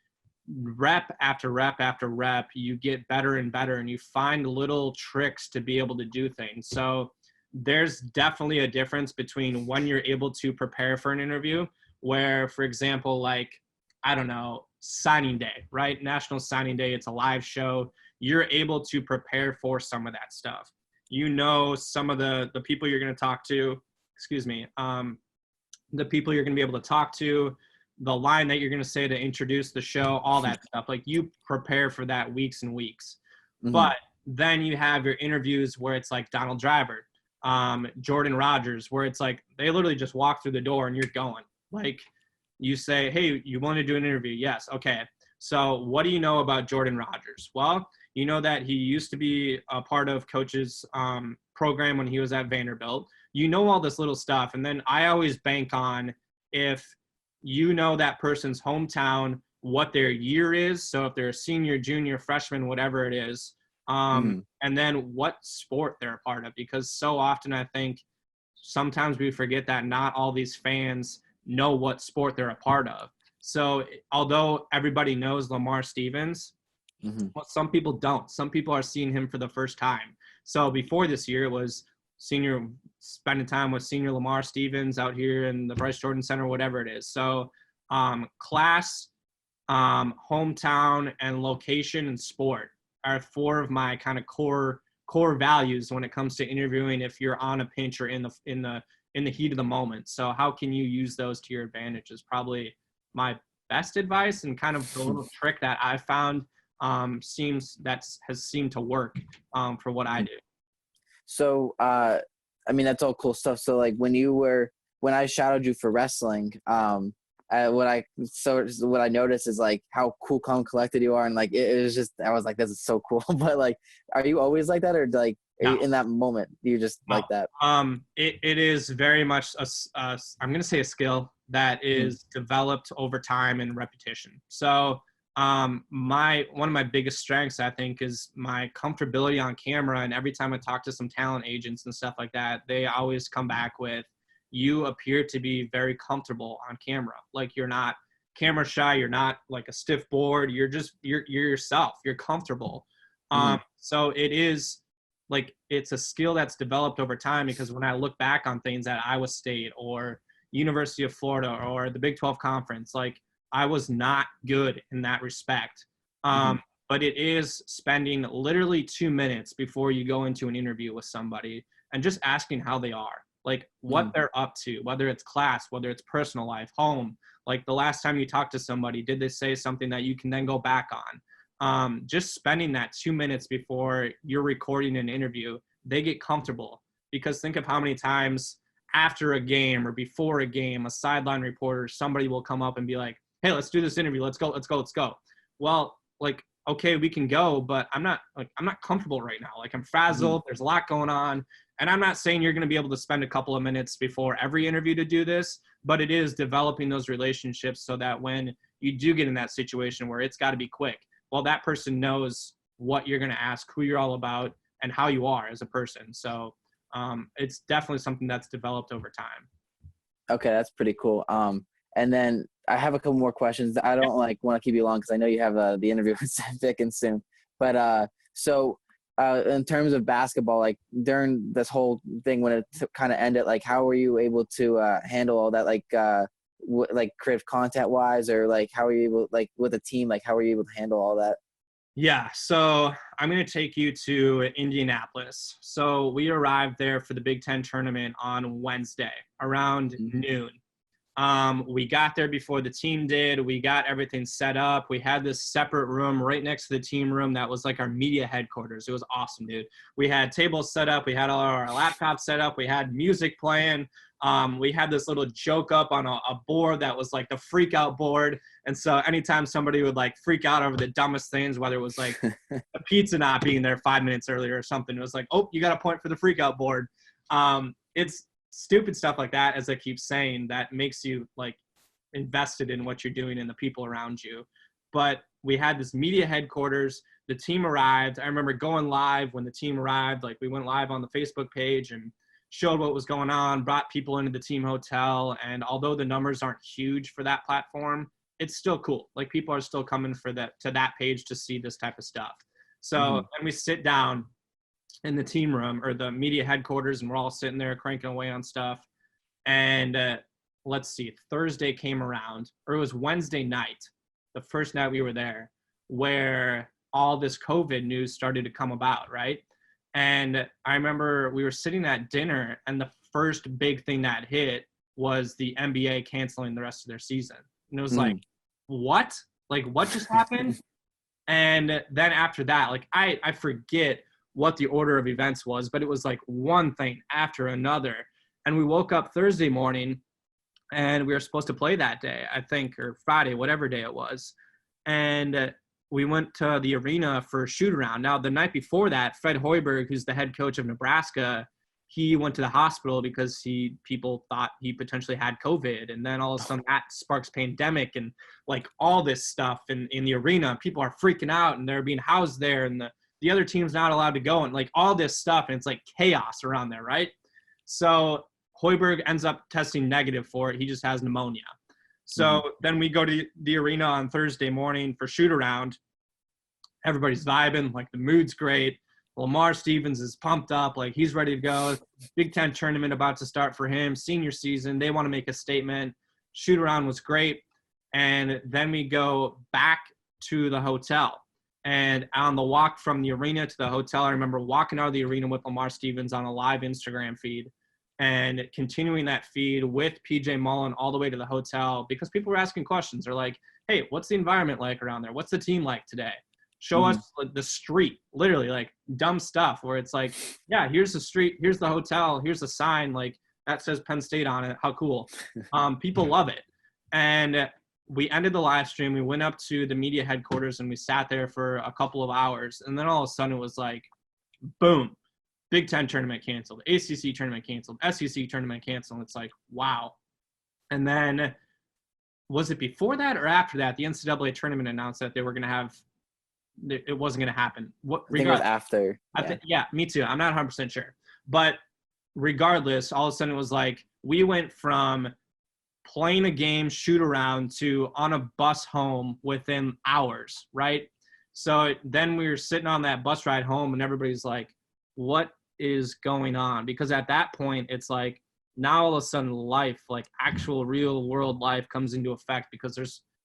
rep after rep after rep, you get better and better, and you find little tricks to be able to do things. So there's definitely a difference between when you're able to prepare for an interview, where, for example, like, I don't know, signing day, right? National Signing Day, it's a live show. You're able to prepare for some of that stuff. Some of the people you're going to talk to, the people you're going to be able to talk to, the line that you're going to say to introduce the show, all that stuff. Like, you prepare for that weeks and weeks. But then you have your interviews where it's like Donald Driver, Jordan Rodgers, where it's like they literally just walk through the door and you're going. Like, you say, hey, you want to do an interview? Yes. Okay. So what do you know about Jordan Rodgers? Well, You know that he used to be a part of coach's program when he was at Vanderbilt. You know all this little stuff. And then I always bank on if you know that person's hometown, what their year is. So if they're a senior, junior, freshman, whatever it is, and then what sport they're a part of. Because so often I think sometimes we forget that not all these fans know what sport they're a part of. So although everybody knows Lamar Stevens, well, some people don't. Some people are seeing him for the first time. So before this year, it was spending time with senior Lamar Stevens out here in the Bryce Jordan Center, whatever it is. So class, hometown, and location and sport are 4 of my kind of core values when it comes to interviewing if you're on a pinch or in the heat of the moment. So how can you use those to your advantage is probably my best advice, and kind of the little trick that I found has seemed to work for what I do. So, I mean, that's all cool stuff. So like when I shadowed you for wrestling, what I noticed is like how cool, calm, collected you are. And like, it was just, I was like, this is so cool. But like, are you always like that, or like No. in that moment, you're just like that? It is very much I'm going to say a skill that is developed over time and repetition. So one of my biggest strengths, I think, is my comfortability on camera. And every time I talk to some talent agents and stuff like that, they always come back with, you appear to be very comfortable on camera. Like, you're not camera shy. You're not like a stiff board. You're yourself. You're comfortable. So it is like, it's a skill that's developed over time, because when I look back on things at Iowa State or University of Florida or the Big 12 Conference, like, I was not good in that respect. But it is spending literally 2 minutes before you go into an interview with somebody and just asking how they are, like what they're up to, whether it's class, whether it's personal life, home. Like, the last time you talked to somebody, did they say something that you can then go back on? Just spending that 2 minutes before you're recording an interview, they get comfortable. Because think of how many times after a game or before a game, a sideline reporter, somebody will come up and be like, hey, let's do this interview. Let's go. Well, like, okay, we can go, but I'm not comfortable right now. Like, I'm frazzled. There's a lot going on. And I'm not saying you're going to be able to spend a couple of minutes before every interview to do this, but it is developing those relationships so that when you do get in that situation where it's got to be quick, well, that person knows what you're going to ask, who you're all about, and how you are as a person. So it's definitely something that's developed over time. Okay, that's pretty cool. And then I have a couple more questions. I don't want to keep you long, because I know you have the interview with Vic and soon. But in terms of basketball, like during this whole thing when it kind of ended, like how were you able to handle all that, like creative content wise, or like how were you able, like with a team, like how were you able to handle all that? Yeah, so I'm going to take you to Indianapolis. So we arrived there for the Big Ten tournament on Wednesday around noon. We got there before the team did. We got everything set up. We had this separate room right next to the team room that was like our media headquarters. It was awesome, dude. We had tables set up. We had all our laptops set up. We had music playing. We had this little joke up on a board that was like the freak out board. And so anytime somebody would like freak out over the dumbest things, whether it was like a pizza not being there 5 minutes earlier or something, it was like, oh, you got a point for the freak out board. It's stupid stuff like that, as I keep saying, that makes you like invested in what you're doing and the people around you. But we had this media headquarters. The team arrived. I remember going live when the team arrived. Like, we went live on the Facebook page and showed what was going on, brought people into the team hotel. And although the numbers aren't huge for that platform, it's still cool. Like, people are still coming to that page to see this type of stuff. So and we sit down in the team room or the media headquarters, and we're all sitting there cranking away on stuff. And let's see, Thursday came around, or it was Wednesday night, the first night we were there, where all this COVID news started to come about, right? And I remember we were sitting at dinner, and the first big thing that hit was the NBA canceling the rest of their season. And it was like, what? Like, what just happened? And then after that, like, I forget what the order of events was, but it was like one thing after another. And we woke up Thursday morning, and we were supposed to play that day, I think, or Friday, whatever day it was. And we went to the arena for a shoot around. Now, the night before that, Fred Hoiberg, who's the head coach of Nebraska, he went to the hospital because people thought he potentially had COVID. And then all of a sudden that sparks pandemic and like all this stuff in the arena. People are freaking out and they're being housed there and the other team's not allowed to go and like all this stuff. And it's like chaos around there, right? So Hoiberg ends up testing negative for it. He just has pneumonia. So then we go to the arena on Thursday morning for shoot around. Everybody's vibing, like the mood's great. Lamar Stevens is pumped up, like he's ready to go. Big Ten tournament about to start for him, senior season. They want to make a statement. Shoot around was great. And then we go back to the hotel. And on the walk from the arena to the hotel, I remember walking out of the arena with Lamar Stevens on a live Instagram feed and continuing that feed with PJ Mullen all the way to the hotel because people were asking questions. They're like, hey, what's the environment like around there? What's the team like today? Show us like, the street, literally like dumb stuff where it's like, yeah, here's the street, here's the hotel, here's the sign, like that says Penn State on it. How cool. People love it. And we ended the live stream. We went up to the media headquarters and we sat there for a couple of hours. And then all of a sudden it was like, boom, Big Ten tournament canceled, ACC tournament canceled, SEC tournament canceled. It's like, wow. And then was it before that or after that, the NCAA tournament announced that they were going to have, it wasn't going to happen. I think it was after. Yeah, me too. I'm not 100% sure. But regardless, all of a sudden it was like we went from playing a game, shoot around, to on a bus home within hours, right? So then we were sitting on that bus ride home and everybody's like, what is going on? Because at that point, it's like now all of a sudden life, like actual real world life comes into effect because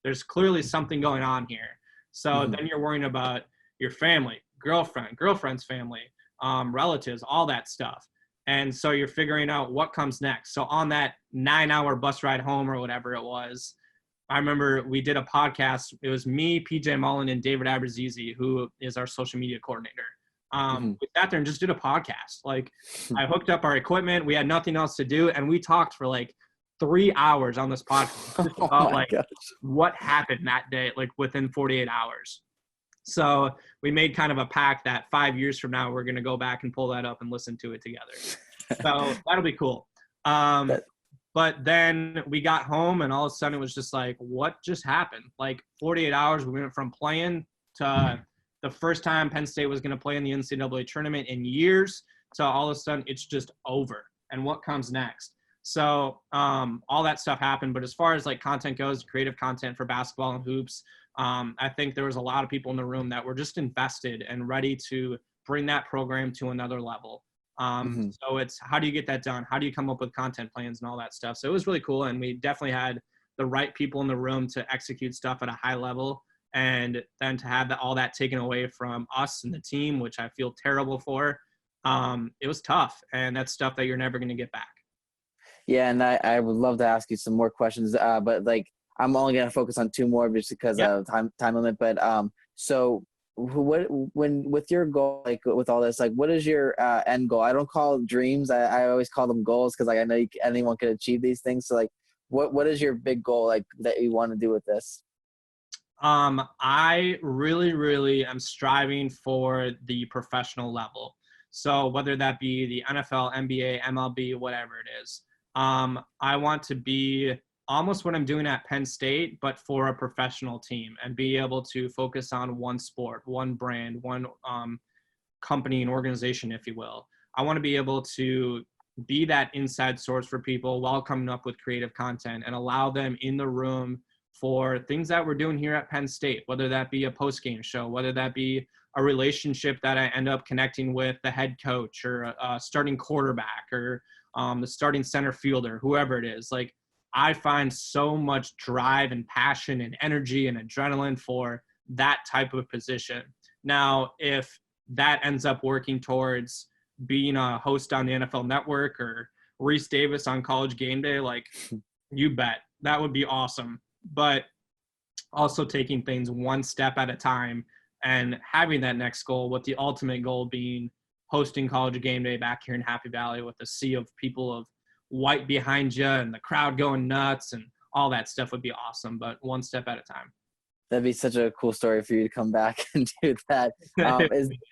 there's clearly something going on here. So then you're worrying about your family, girlfriend's family, relatives, all that stuff. And so you're figuring out what comes next. So on that 9-hour bus ride home or whatever it was, I remember we did a podcast. It was me, PJ Mullen, and David Aberzizi, who is our social media coordinator. We sat there and just did a podcast. Like I hooked up our equipment. We had nothing else to do. And we talked for like 3 hours on this podcast just about what happened that day, like within 48 hours. So we made kind of a pact that 5 years from now, we're going to go back and pull that up and listen to it together. So that'll be cool. But then we got home and all of a sudden it was just like, what just happened? Like 48 hours, we went from playing to the first time Penn State was going to play in the NCAA tournament in years to all of a sudden it's just over. And what comes next? So all that stuff happened. But as far as like content goes, creative content for basketball and hoops, I think there was a lot of people in the room that were just invested and ready to bring that program to another level. So it's how do you get that done? How do you come up with content plans and all that stuff? So it was really cool. And we definitely had the right people in the room to execute stuff at a high level. And then to have all that taken away from us and the team, which I feel terrible for, it was tough. And that's stuff that you're never going to get back. Yeah, and I would love to ask you some more questions, but like I'm only going to focus on 2 more just because of time limit. But so with your goal, like with all this, like what is your end goal? I don't call it dreams. I always call them goals because like I know anyone can achieve these things. So like what is your big goal like that you want to do with this? I really am striving for the professional level. So whether that be the NFL, NBA, MLB, whatever it is, I want to be almost what I'm doing at Penn State, but for a professional team and be able to focus on one sport, one brand, one company and organization, if you will. I want to be able to be that inside source for people while coming up with creative content and allow them in the room for things that we're doing here at Penn State, whether that be a post-game show, whether that be a relationship that I end up connecting with the head coach or a starting quarterback or the starting center fielder, whoever it is. Like I find so much drive and passion and energy and adrenaline for that type of position. Now, if that ends up working towards being a host on the NFL Network or Reese Davis on College Game Day, like you bet, that would be awesome. But also taking things one step at a time and having that next goal, with the ultimate goal being hosting College Game Day back here in Happy Valley with a sea of people of white behind you and the crowd going nuts and all that stuff would be awesome, but one step at a time. That'd be such a cool story for you to come back and do that.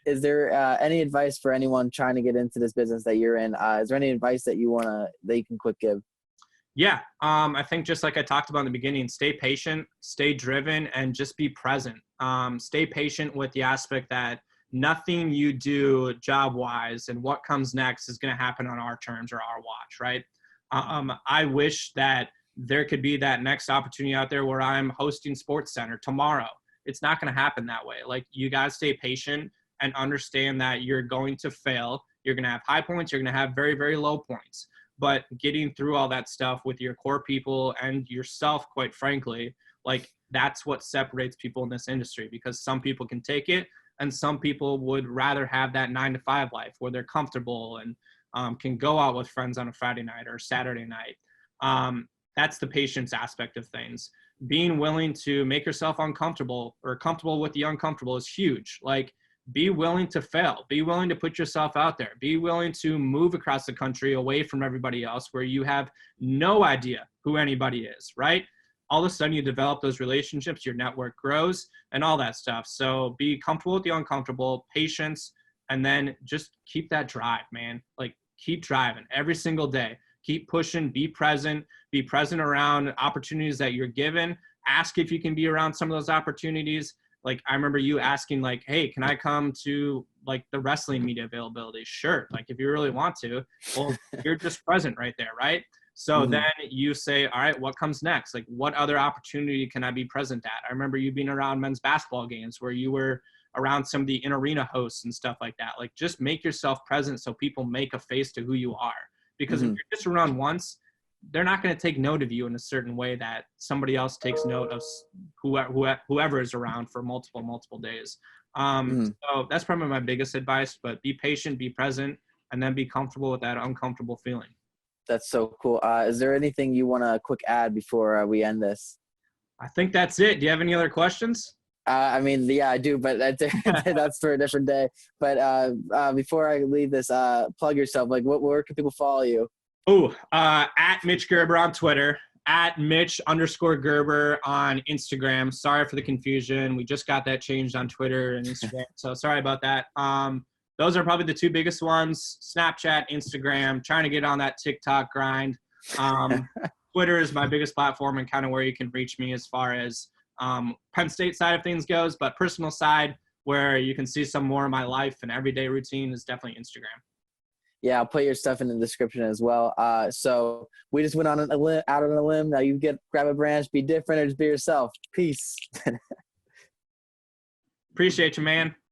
Is there any advice for anyone trying to get into this business that you're in? Is there any advice that you can quick give? Yeah. I think just like I talked about in the beginning, stay patient, stay driven, and just be present. Stay patient with the aspect that nothing you do job-wise and what comes next is going to happen on our terms or our watch, right? I wish that there could be that next opportunity out there where I'm hosting Sports Center tomorrow. It's not going to happen that way. Like, you got to stay patient and understand that you're going to fail. You're going to have high points. You're going to have very, very low points. But getting through all that stuff with your core people and yourself, quite frankly, like, that's what separates people in this industry, because some people can take it and some people would rather have that 9-to-5 life where they're comfortable and can go out with friends on a Friday night or Saturday night. That's the patience aspect of things. Being willing to make yourself uncomfortable or comfortable with the uncomfortable is huge. Like, be willing to fail. Be willing to put yourself out there. Be willing to move across the country away from everybody else where you have no idea who anybody is, right? All of a sudden you develop those relationships, your network grows and all that stuff. So be comfortable with the uncomfortable, patience, and then just keep that drive, man. Like, keep driving every single day. Keep pushing, be present around opportunities that you're given. Ask if you can be around some of those opportunities. Like, I remember you asking, like, hey, can I come to, like, the wrestling media availability? Sure. Like, if you really want to, well, you're just present right there, right? So then you say, all right, what comes next? Like, what other opportunity can I be present at? I remember you being around men's basketball games where you were around some of the in-arena hosts and stuff like that. Like, just make yourself present so people make a face to who you are. Because if you're just around once, they're not going to take note of you in a certain way that somebody else takes note of whoever is around for multiple days. So that's probably my biggest advice, but be patient, be present, and then be comfortable with that uncomfortable feeling. That's so cool. Is there anything you want to quick add before we end this? I think that's it. Do you have any other questions? I mean, yeah, I do, but that's for a different day. But before I leave this, plug yourself. Like, where can people follow you? At Mitch Gerber on Twitter, at Mitch_Gerber on Instagram. Sorry for the confusion. We just got that changed on Twitter and Instagram, so sorry about that. Those are probably the two biggest ones: Snapchat, Instagram. Trying to get on that TikTok grind. Twitter is my biggest platform and kind of where you can reach me as far as Penn State side of things goes, but personal side where you can see some more of my life and everyday routine is definitely Instagram. Yeah, I'll put your stuff in the description as well. So we just went out on a limb. Now you grab a branch, be different, or just be yourself. Peace. Appreciate you, man.